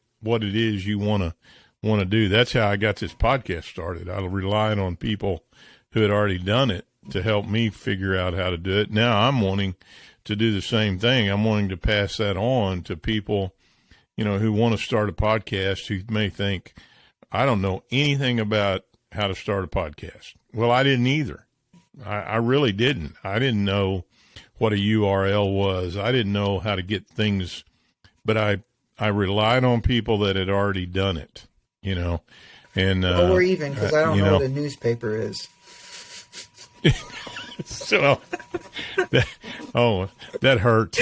it is you want to do. That's how I got this podcast started. I relied on people who had already done it to help me figure out how to do it. Now I'm wanting to do the same thing. I'm wanting to pass that on to people who want to start a podcast, who may think, I don't know anything about how to start a podcast. Well, I didn't either. I really didn't. I didn't know what a URL was. I didn't know how to get things, but I relied on people that had already done it, and, or even, because I don't know what a newspaper is. So, that hurts.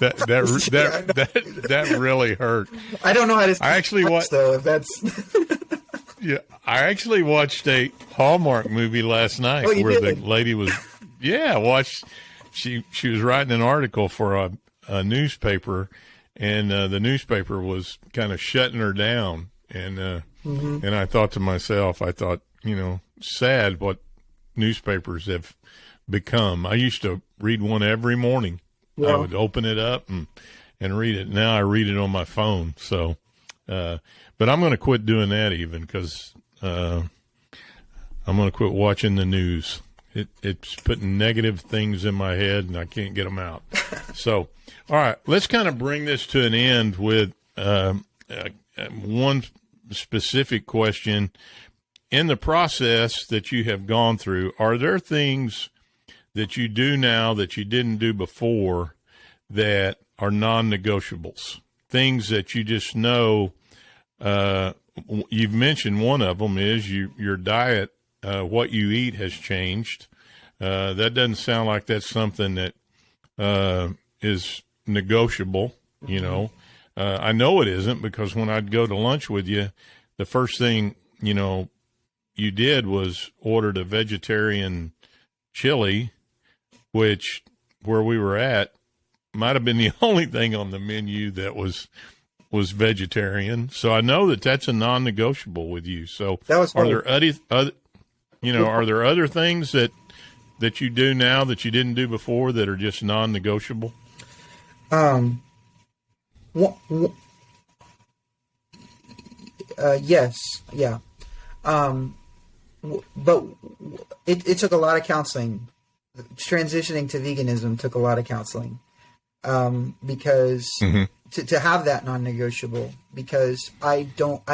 that really hurt. I don't know how to. I actually watched though. If that's yeah, I actually watched a Hallmark movie last night where the lady was watched. She was writing an article for a newspaper, and the newspaper was kind of shutting her down, and and I thought to myself, sad what newspapers have become. I used to read one every morning. I would open it up and read it. Now I read it on my phone. So, but I'm going to quit doing that even because I'm going to quit watching the news. It's putting negative things in my head and I can't get them out. So, all right, let's kind of bring this to an end with one specific question. In the process that you have gone through, are there things that you do now that you didn't do before that are non-negotiables? Things that you just know, you've mentioned one of them is your diet, what you eat has changed. That doesn't sound like that's something that is negotiable, you know. I know it isn't because when I'd go to lunch with you, the first thing, you did was ordered a vegetarian chili, which where we were at might have been the only thing on the menu that was vegetarian. So I know that that's a non-negotiable with you. So are there other things that you do now that you didn't do before that are just non-negotiable? Yes. Yeah. But it took a lot of counseling. Transitioning to veganism took a lot of counseling, because to have that non-negotiable, because I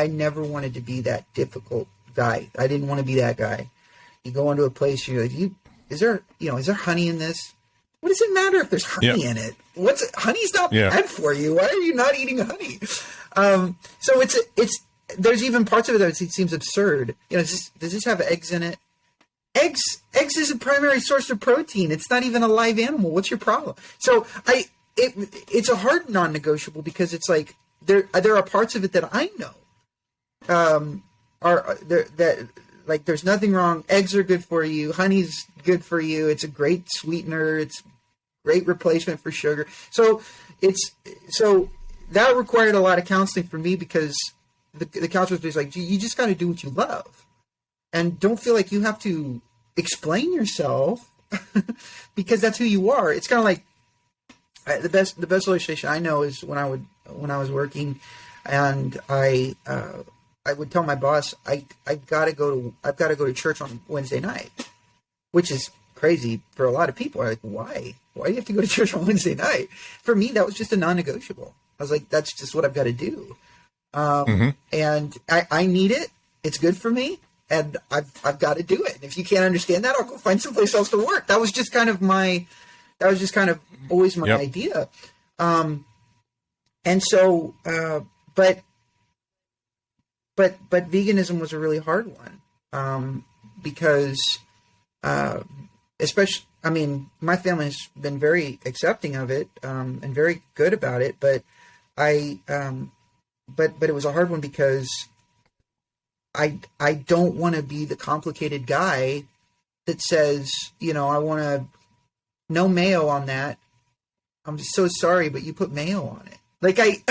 never wanted to be that difficult guy. I didn't want to be that guy. You go into a place, you're like, is there honey in this? What does it matter if there's honey in it? Honey's not bad for you. Why are you not eating honey? So it's there's even parts of it that it seems absurd. Does this have eggs in it? Eggs is a primary source of protein. It's not even a live animal. What's your problem? So it's a hard non-negotiable because it's like there are parts of it that I know are there that like there's nothing wrong. Eggs are good for you. Honey's good for you. It's a great sweetener. It's great replacement for sugar. So that required a lot of counseling for me because the counselor was like, you just got to do what you love. And don't feel like you have to explain yourself because that's who you are. It's kind of like the best illustration I know is when I was working, and I would tell my boss I've got to go to church on Wednesday night, which is crazy for a lot of people. I'm like, why? Why do you have to go to church on Wednesday night? For me, that was just a non-negotiable. I was like, that's just what I've got to do, and I need it. It's good for me. And I've got to do it. And if you can't understand that, I'll go find someplace else to work. That was just kind of always my idea. And so, but veganism was a really hard one. Because, especially, my family has been very accepting of it, and very good about it, but but it was a hard one because I don't want to be the complicated guy that says, I want to no mayo on that. I'm just so sorry, but you put mayo on it. Like I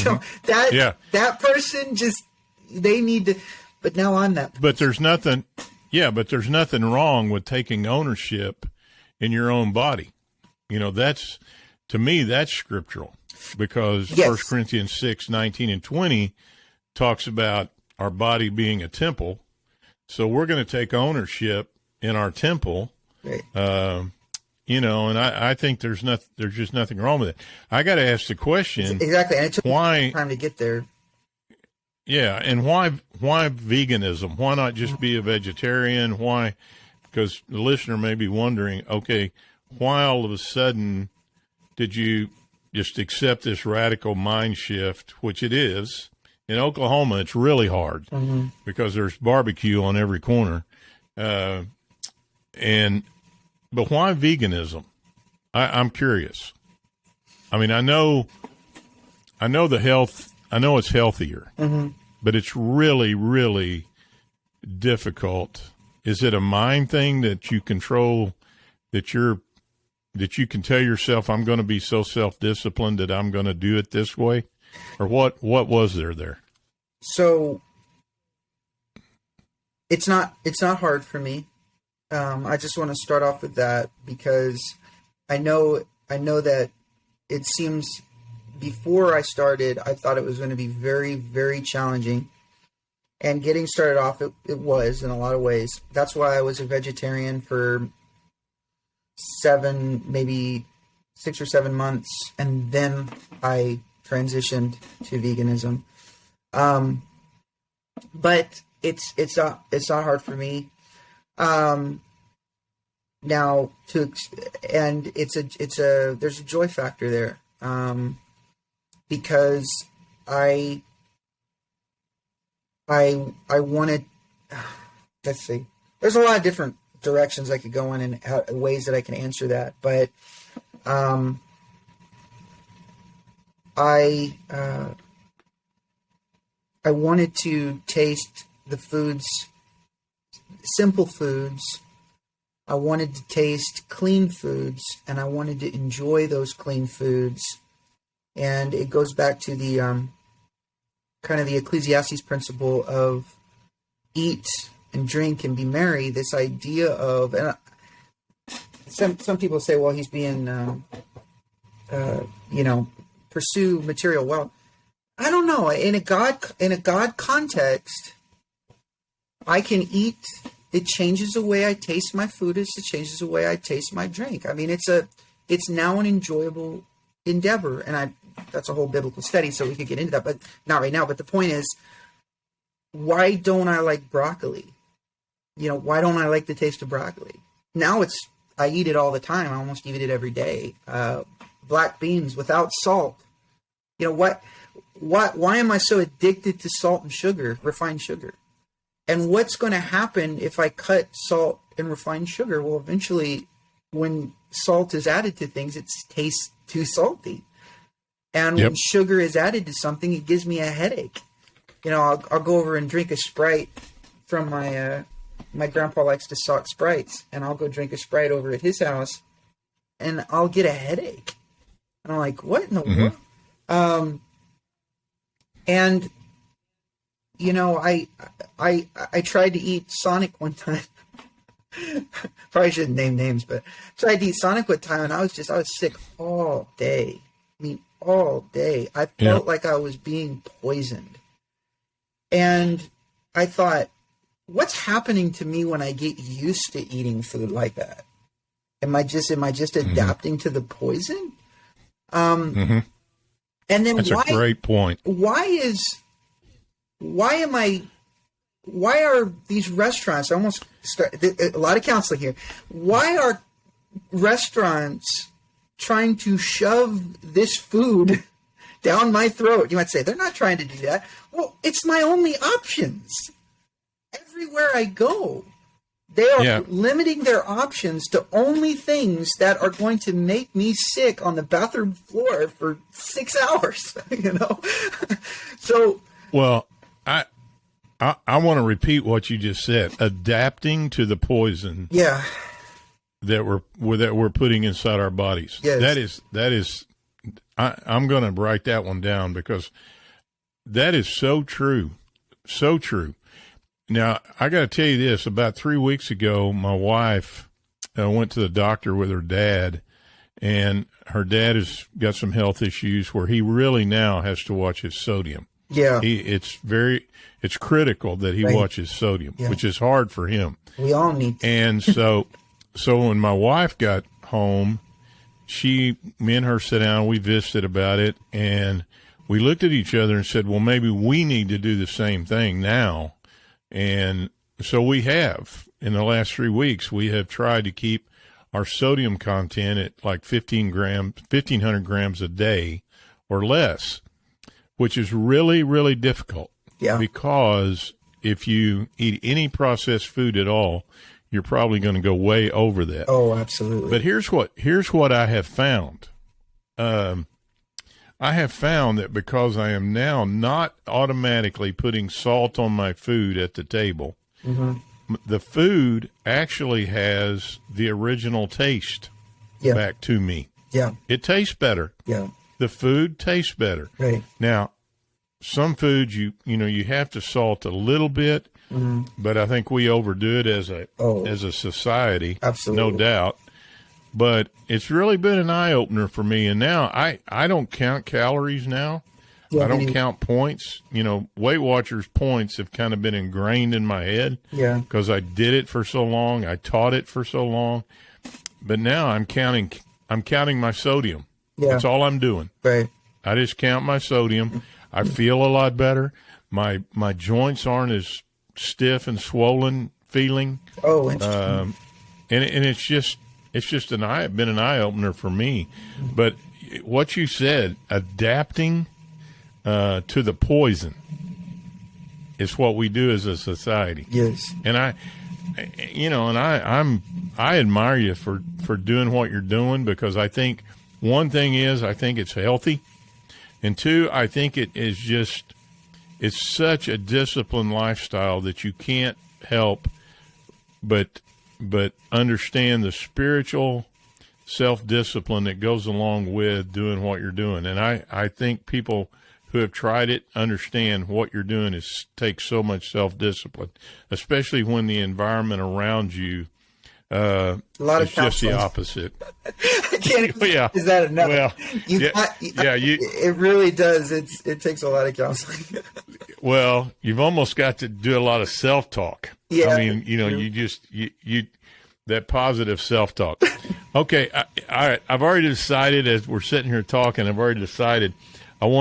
don't that person just they need to. But now I'm that person. But there's nothing. Yeah, but there's nothing wrong with taking ownership in your own body. That's to me that's scriptural because 1 Corinthians 6:19 and 20 talks about our body being a temple. So we're going to take ownership in our temple, right. And I think there's just nothing wrong with it. I got to ask the question. Exactly. And it took why time to get there. Yeah. And why veganism? Why not just be a vegetarian? Why? Because the listener may be wondering, okay, why all of a sudden did you just accept this radical mind shift, which it is? In Oklahoma, it's really hard because there's barbecue on every corner. But why veganism? I'm curious. I mean, I know it's healthier, but it's really, really difficult. Is it a mind thing that you control, that you can tell yourself, I'm going to be so self-disciplined that I'm going to do it this way? Or what was there? So it's not hard for me. I just want to start off with that because I know that it seems before I started, I thought it was going to be very, very challenging. And getting started off, it was in a lot of ways. That's why I was a vegetarian for maybe 6 or 7 months. And then I transitioned to veganism. But it's not hard for me. Now and there's a joy factor there. Because I wanted, let's see, there's a lot of different directions I could go in and ways that I can answer that. But, I wanted to taste the foods, simple foods. I wanted to taste clean foods, and I wanted to enjoy those clean foods. And it goes back to the kind of the Ecclesiastes principle of eat and drink and be merry. This idea of, and some people say, well, he's being, pursue material wealth. I don't know. In a God context, I can eat. It changes the way I taste my food. It changes the way I taste my drink. I mean, it's now an enjoyable endeavor, and that's a whole biblical study, so we could get into that, but not right now. But the point is, why don't I like broccoli? Why don't I like the taste of broccoli? Now I eat it all the time. I almost eat it every day. Black beans without salt. Why am I so addicted to salt and sugar, refined sugar? And what's going to happen if I cut salt and refined sugar? Well, eventually, when salt is added to things, it tastes too salty. And when sugar is added to something, it gives me a headache. I'll go over and drink a Sprite from my grandpa likes to sock Sprites, and I'll go drink a Sprite over at his house, and I'll get a headache. And I'm like, what in the world? And I tried to eat Sonic one time. Probably shouldn't name names, but tried to eat Sonic one time, and I was sick all day. I mean, all day. I felt like I was being poisoned. And I thought, what's happening to me when I get used to eating food like that? Am I just adapting to the poison? And then that's a great point. Why are these restaurants, a lot of counseling here. Why are restaurants trying to shove this food down my throat? You might say, they're not trying to do that. Well, it's my only options. Everywhere I go, they are limiting their options to only things that are going to make me sick on the bathroom floor for 6 hours, So, well, I want to repeat what you just said. Adapting to the poison. Yeah. That we're putting inside our bodies. Yes. That is. I'm going to write that one down because that is so true. So true. Now, I got to tell you this. About 3 weeks ago, my wife went to the doctor with her dad, and her dad has got some health issues where he really now has to watch his sodium. Yeah. It's critical that he watches sodium, which is hard for him. We all need to. And so when my wife got home, me and her sat down, we visited about it, and we looked at each other and said, well, maybe we need to do the same thing now. And so we have, in the last 3 weeks, we have tried to keep our sodium content at like 1,500 grams a day or less, which is really, really difficult. Yeah. Because if you eat any processed food at all, you're probably going to go way over that. Oh, absolutely. But here's what I have found. I have found that because I am now not automatically putting salt on my food at the table, the food actually has the original taste back to me. Yeah. It tastes better. Yeah. The food tastes better. Right. Now, some foods you have to salt a little bit, but I think we overdo it as a society. Absolutely. No doubt. But it's really been an eye opener for me, and now I don't count calories now. Yeah, I don't count points. Weight Watchers points have kind of been ingrained in my head. Yeah. Because I did it for so long, I taught it for so long. But now I'm counting my sodium. Yeah. That's all I'm doing. Right. I just count my sodium. I feel a lot better. My joints aren't as stiff and swollen feeling. Oh, interesting. And it's just been an eye opener for me. But what you said, adapting to the poison, is what we do as a society. Yes. And I admire you for doing what you're doing, because I think one thing is, I think it's healthy. And two, I think it's such a disciplined lifestyle that you can't help but understand the spiritual self-discipline that goes along with doing what you're doing. And I think people who have tried it understand what you're doing takes so much self-discipline, especially when the environment around you a lot is of just the opposite. Yeah. Is that enough? Well, it really does. It takes a lot of counseling. Well, you've almost got to do a lot of self-talk. Yeah. I mean, you that positive self-talk. Okay. All right. I've already decided, as we're sitting here talking, I want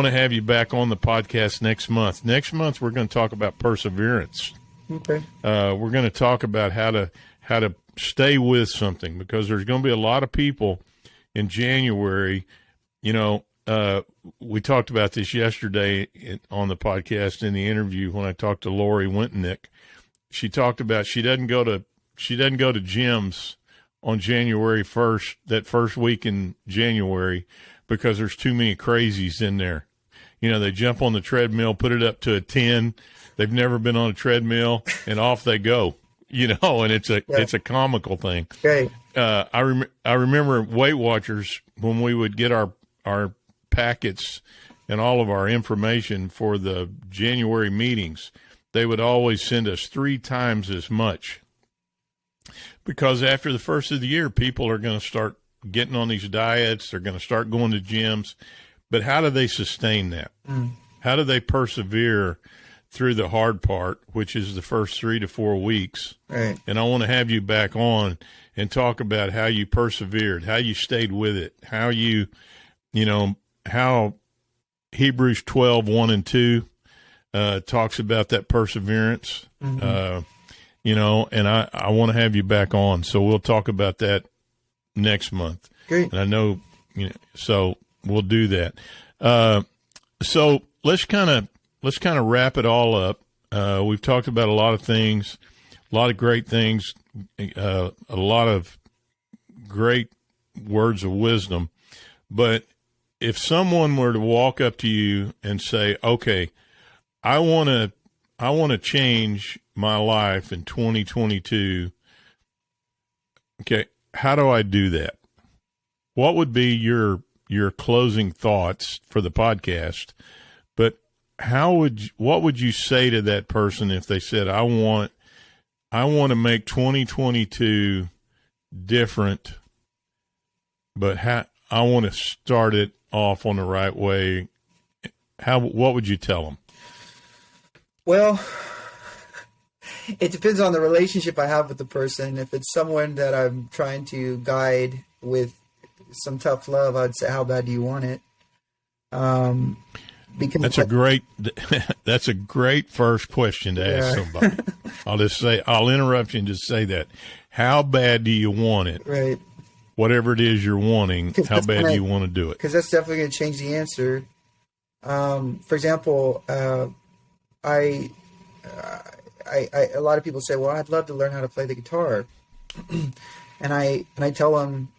to have you back on the podcast next month. Next month, we're going to talk about perseverance. Okay. We're going to talk about how to stay with something, because there's going to be a lot of people in January. We talked about this yesterday on the podcast in the interview when I talked to Lori Wintenick. She talked about she doesn't go to gyms on January 1st, that first week in January, because there's too many crazies in there. They jump on the treadmill, put it up to a 10. They've never been on a treadmill, and off they go. And it's a comical thing. Okay. I remember Weight Watchers, when we would get our packets and all of our information for the January meetings, they would always send us 3 times as much, because after the first of the year, people are going to start getting on these diets. They're going to start going to gyms. But how do they sustain that? How do they persevere through the hard part, which is the first 3 to 4 weeks? Right. And I want to have you back on and talk about how you persevered, how you stayed with it, how how Hebrews 12:1 and 2 talks about that perseverance. And I want to have you back on. So we'll talk about that next month. Great. And I know, so we'll do that. So let's kind of wrap it all up. We've talked about a lot of things, a lot of great things, a lot of great words of wisdom. But if someone were to walk up to you and say, okay, I want to change my life in 2022. Okay. How do I do that? What would be your closing thoughts for the podcast? But what would you say to that person if they said, I want to make 2022 different, but I want to start it off on the right way? What would you tell them? Well, it depends on the relationship I have with the person. If it's someone that I'm trying to guide with some tough love, I'd say, how bad do you want it? Because that's a great first question to ask somebody. I'll interrupt you and just say that. How bad do you want it? Right. Whatever it is you're wanting, how bad do you want to do it? Because that's definitely going to change the answer. For example, a lot of people say, well, I'd love to learn how to play the guitar. and I tell them,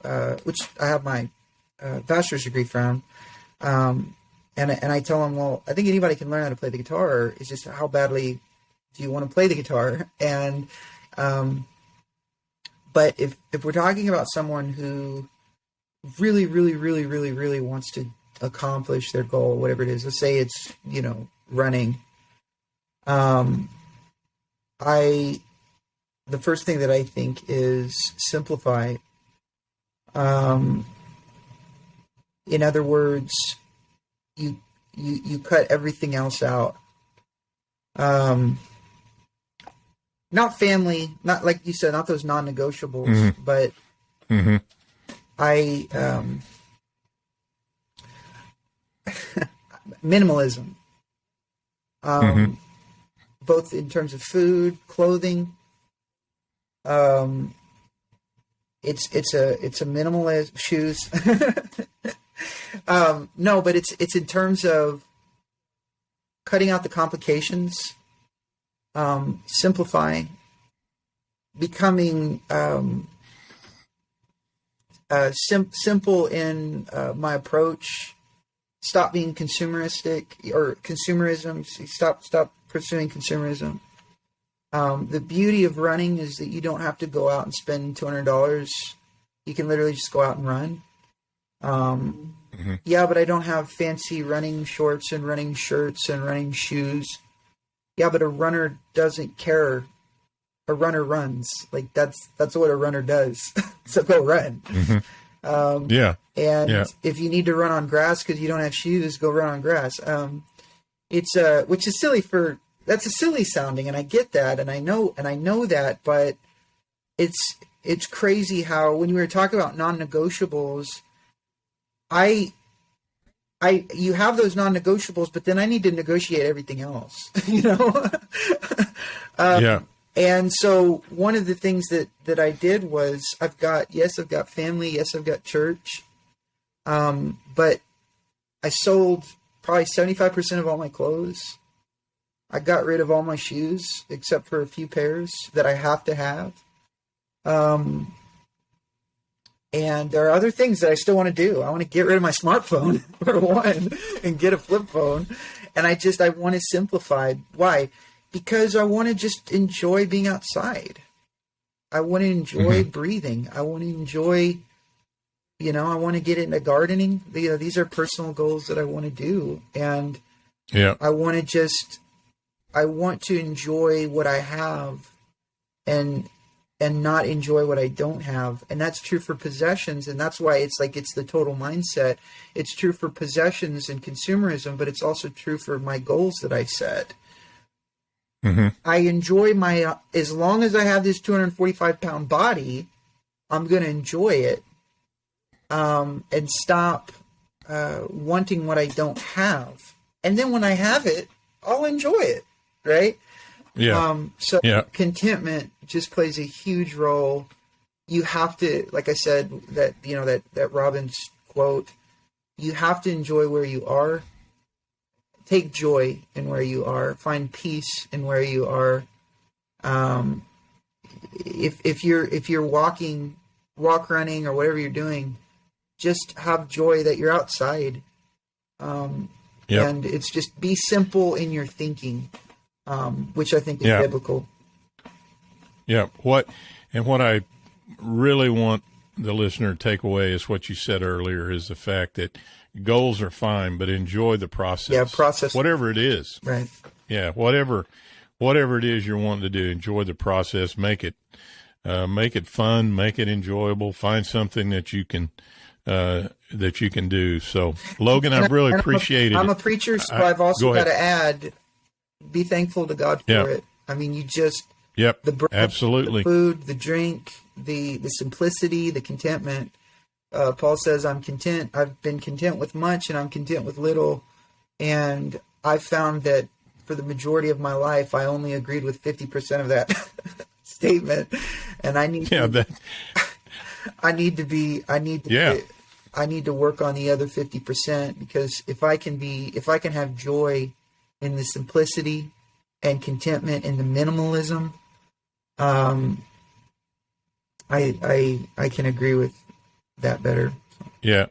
which I have my bachelor's degree from, And I tell them, well, I think anybody can learn how to play the guitar. It's just how badly do you want to play the guitar? And, but if we're talking about someone who really, really, really, really, really wants to accomplish their goal, whatever it is, let's say it's, running. The first thing that I think is simplify. In other words, you cut everything else out. Not family, not like you said, not those non-negotiables, but minimalism. Both in terms of food, clothing. It's a minimalist shoes. No, but it's in terms of cutting out the complications, simplifying, becoming simple in my approach. Stop being consumeristic or consumerism. Stop pursuing consumerism. The beauty of running is that you don't have to go out and spend $200. You can literally just go out and run. Yeah, but I don't have fancy running shorts and running shirts and running shoes. Yeah, but a runner doesn't care. A runner runs. Like that's what a runner does. So go run. If you need to run on grass because you don't have shoes, go run on grass. It's which is silly that's a silly sounding, and I get that, and I know that, but it's crazy how when we were talking about non-negotiables, you have those non-negotiables, but then I need to negotiate everything else, And so one of the things that I did was I've got family, yes, I've got church, but I sold probably 75% of all my clothes. I got rid of all my shoes except for a few pairs that I have to have. And there are other things that I still want to do. I want to get rid of my smartphone for one and get a flip phone. And I want to simplify. Why? Because I want to just enjoy being outside. I want to enjoy breathing. I want to enjoy, I want to get into gardening. These are personal goals that I want to do. And I want to enjoy what I have and not enjoy what I don't have. And that's true for possessions. And that's why it's the total mindset. It's true for possessions and consumerism, but it's also true for my goals that I set. I enjoy as long as I have this 245-pound body, I'm going to enjoy it. And stop wanting what I don't have. And then when I have it, I'll enjoy it. Right? Contentment just plays a huge role. You have to, like I said, that Robbins quote, you have to enjoy where you are. Take joy in where you are. Find peace in where you are. If you're walk running or whatever you're doing, just have joy that you're outside. And it's just be simple in your thinking. Which I think is biblical. Yeah. What I really want the listener to take away is what you said earlier, is the fact that goals are fine, but enjoy the process. Yeah, process. Whatever it is. Right. Yeah, whatever it is you're wanting to do, enjoy the process. Make it fun, make it enjoyable. Find something that you can do. So, Logan, I've really appreciated it. I'm a preacher, so I've also got to add, be thankful to God for it. I mean, the bread, absolutely, the food, the drink, the simplicity, the contentment. Paul says, I'm content. I've been content with much and I'm content with little. And I found that for the majority of my life, I only agreed with 50% of that statement. And I need to work on the other 50%, because if I can have joy in the simplicity and contentment and the minimalism, I can agree with that better. Yeah.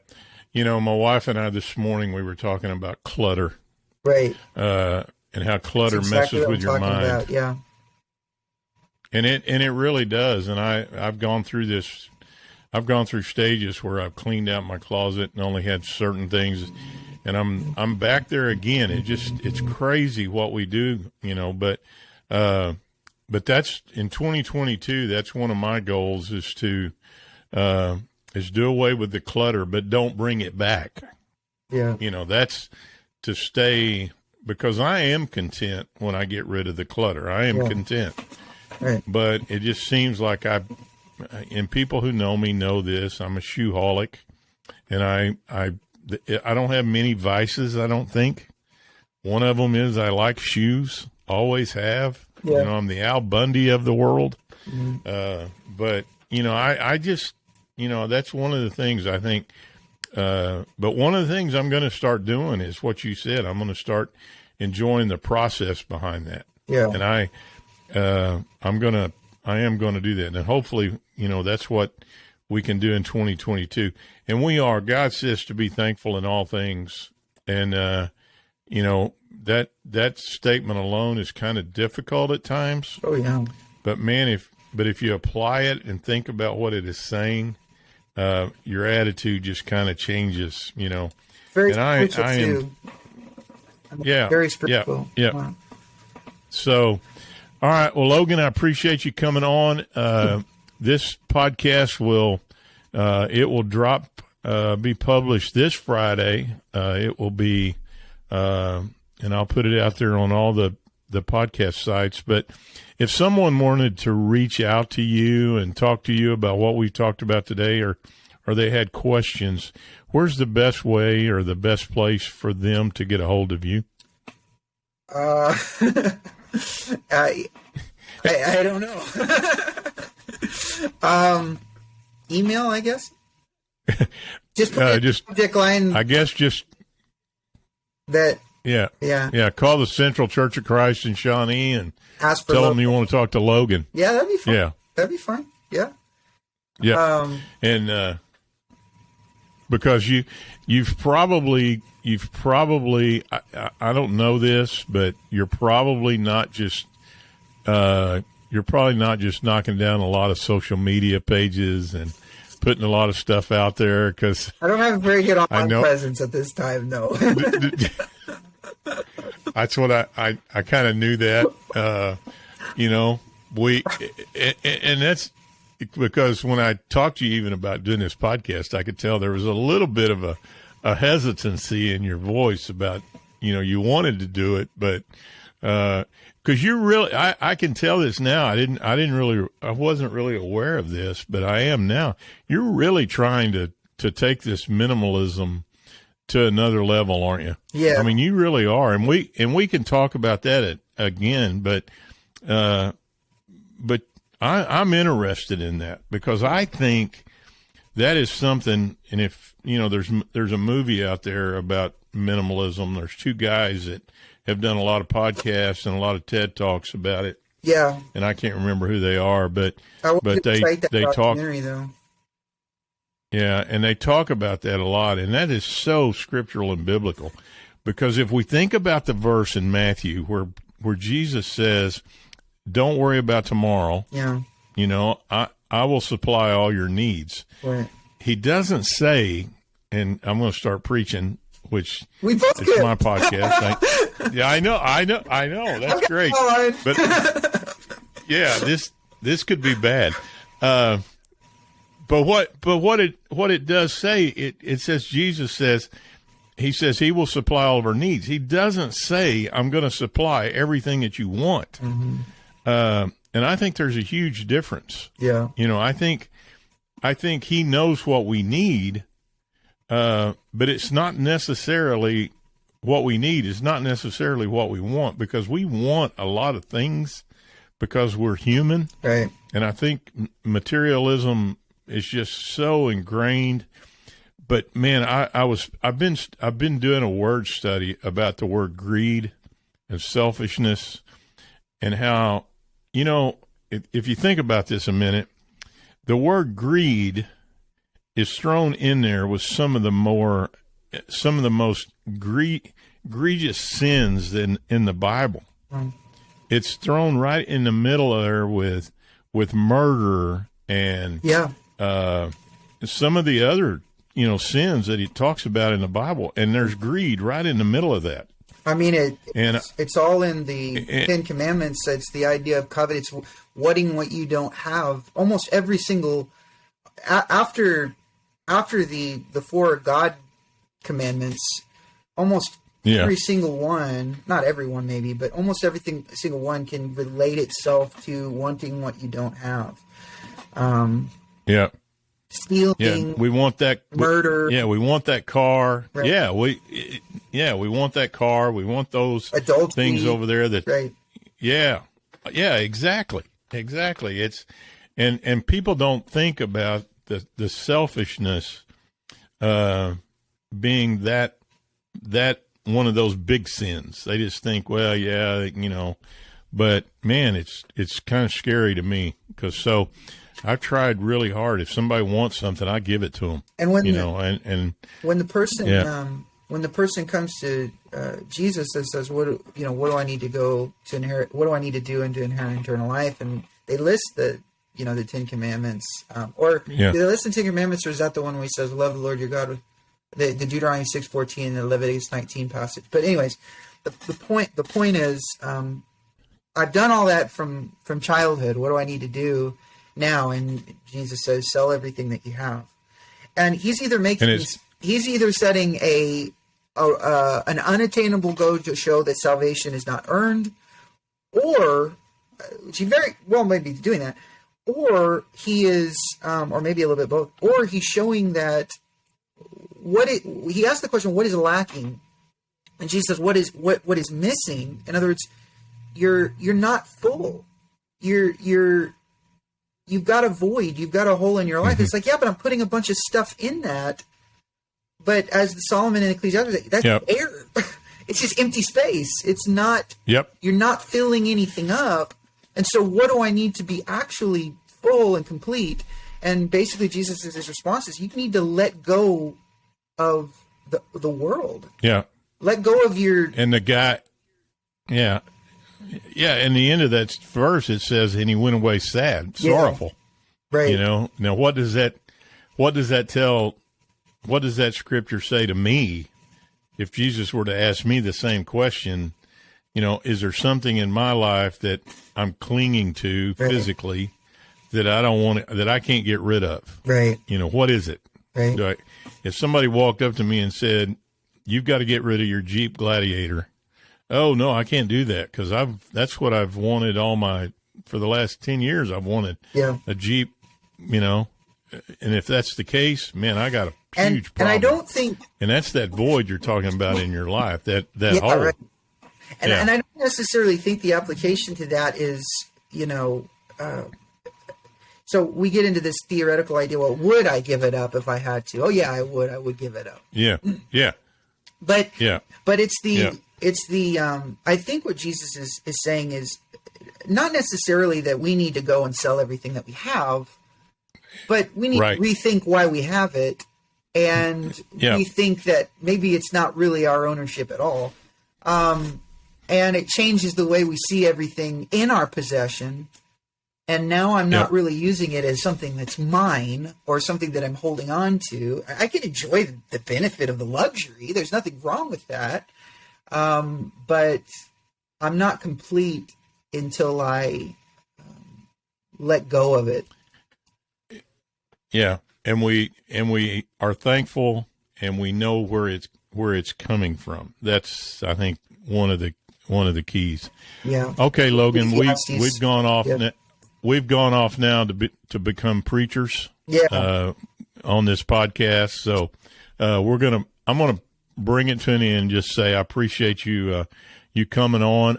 My wife and I this morning, we were talking about clutter. Right. And how clutter That's exactly messes what with your I'm talking mind. about, yeah. And it really does. And I've gone through this. I've gone through stages where I've cleaned out my closet and only had certain things, and I'm back there again. It's crazy what we do, but that's in 2022. That's one of my goals is to do away with the clutter, but don't bring it back. Yeah. That's to stay, because I am content when I get rid of the clutter. I am content. Right. But it just seems like and people who know me know this, I'm a shoeholic, and I don't have many vices, I don't think. One of them is I like shoes, always have. Yeah. I'm the Al Bundy of the world. Mm-hmm. But, I just, that's one of the things I think. But one of the things I'm going to start doing is what you said. I'm going to start enjoying the process behind that. Yeah. And I am going to do that. And hopefully, that's what we can do in 2022. And we are. God says to be thankful in all things. And, that statement alone is kind of difficult at times. Oh, yeah. But man, if you apply it and think about what it is saying, your attitude just kind of changes, Very and spiritual, I am, too. yeah, Very spiritual. Yeah. Wow. So, all right. Well, Logan, I appreciate you coming on. This podcast will be published this Friday. It will be, and I'll put it out there on all the podcast sites. But if someone wanted to reach out to you and talk to you about what we've talked about today, or they had questions, where's the best way or the best place for them to get a hold of you? I don't know. Email, I guess. Just put the subject line. I guess just that. Yeah. Call the Central Church of Christ in Shawnee and ask for tell Logan. them you want to talk to Logan. Yeah, that'd be fun. Yeah, that'd be fun. Yeah. Yeah. And because you've probably I don't know this, but you're probably not just knocking down a lot of social media pages and putting a lot of stuff out there, because I don't have a very good online presence at this time. No. That's what I kind of knew that. And that's because when I talked to you even about doing this podcast, I could tell there was a little bit of a hesitancy in your voice about, you wanted to do it, but because you're really, I can tell this now. I wasn't really aware of this, but I am now. You're really trying to take this minimalism to another level, aren't you? Yeah. I mean, you really are, and we can talk about that again, but I'm interested in that, because I think that is something. And if there's a movie out there about minimalism. There's two guys that have done a lot of podcasts and a lot of TED Talks about it. Yeah. And I can't remember who they are, but they talk. Though. Yeah, and they talk about that a lot, and that is so scriptural and biblical, because if we think about the verse in Matthew where Jesus says, "Don't worry about tomorrow. Yeah. I will supply all your needs." Right. He doesn't say, and I'm going to start preaching, which we both it's my podcast. Yeah, I know. That's great. But yeah, this could be bad. But what it does say, it says, Jesus says, he says he will supply all of our needs. He doesn't say, I'm going to supply everything that you want. Mm-hmm. And I think there's a huge difference. Yeah. I think he knows what we need, but it's not necessarily what we need is not necessarily what we want, because we want a lot of things because we're human. Right. And I think materialism is just so ingrained. But man, I've been doing a word study about the word greed and selfishness, and how, if you think about this a minute, the word greed is thrown in there with some of the most egregious sins in the Bible. It's thrown right in the middle of there with murder and some of the other sins that he talks about in the Bible, and there's greed right in the middle of that. I mean, it's all in the Ten Commandments. It's the idea of covet. It's wanting what you don't have. Almost every single after the four God commandments, almost every single one, not every one maybe, but almost single one can relate itself to wanting what you don't have. Stealing. We want that murder. We want that car. Right. We want that car. We want those adultery, things over there that. Right. Exactly. It's and people don't think about the selfishness being that one of those big sins. They just think, well, but man, it's kind of scary to me because I've tried really hard. If somebody wants something, I give it to them. And when when the person comes to Jesus and says, "What do I need to go to inherit? What do I need to do to inherit eternal life?" And they list the Ten Commandments, do they list the Ten Commandments, or is that the one where he says, "Love the Lord your God"? The Deuteronomy 6:14 and the Leviticus 19 passage. But anyways, the point is, I've done all that from childhood. What do I need to do now? And Jesus says, sell everything that you have. And he's either setting an unattainable goal to show that salvation is not earned, or he very well may be doing that, or he is, or maybe a little bit both, or he's showing that he asked the question, what is lacking? And Jesus says, what is missing? In other words, you're not full. You've got a void. You've got a hole in your life. Mm-hmm. It's like, but I'm putting a bunch of stuff in that. But as Solomon in Ecclesiastes, that's air. It's just empty space. It's not. You're not filling anything up. And so, what do I need to be actually full and complete? And basically, Jesus' response is, you need to let go of the world. Yeah. Let go of your... And the guy... Yeah. Yeah, in the end of that verse, it says, and he went away sad, sorrowful. Right. Now what does that scripture say to me? If Jesus were to ask me the same question, is there something in my life that I'm clinging to physically that I don't want that I can't get rid of? Right. What is it? Right. If somebody walked up to me and said, "You've got to get rid of your Jeep Gladiator," oh no, I can't do that because that's what I've wanted for the last 10 years. I've wanted a Jeep, and if that's the case, man, I got a huge problem. And I don't think, and that's that void you're talking about in your life, that hole. Right. And I don't necessarily think the application to that is, so we get into this theoretical idea. Well, would I give it up if I had to? Oh yeah, I would. I would give it up. Yeah. But it's the I think what Jesus is saying is not necessarily that we need to go and sell everything that we have, but we need to rethink why we have it, and we think that maybe it's not really our ownership at all, and it changes the way we see everything in our possession. And now I'm not really using it as something that's mine or something that I'm holding on to. I can enjoy the benefit of the luxury. There's nothing wrong with that. But I'm not complete until I let go of it. Yeah. And we are thankful, and we know where it's coming from. That's, I think, one of the keys. Yeah. Okay, Logan, we've gone off. We've gone off now to become preachers on this podcast. So I'm gonna bring it to an end. Just say I appreciate you coming on.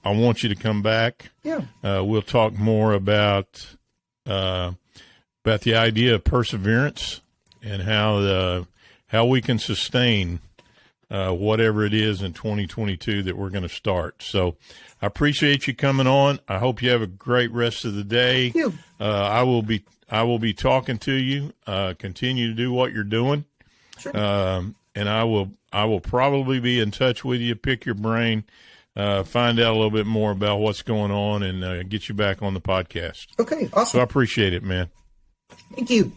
I want you to come back. Yeah. We'll talk more about the idea of perseverance and how we can sustain whatever it is in 2022 that we're going to start. So I appreciate you coming on. I hope you have a great rest of the day. Thank you. I will I will be talking to you. Continue to do what you're doing. Sure. And I will probably be in touch with you, pick your brain, find out a little bit more about what's going on, and get you back on the podcast. Okay, awesome. So I appreciate it, man. Thank you.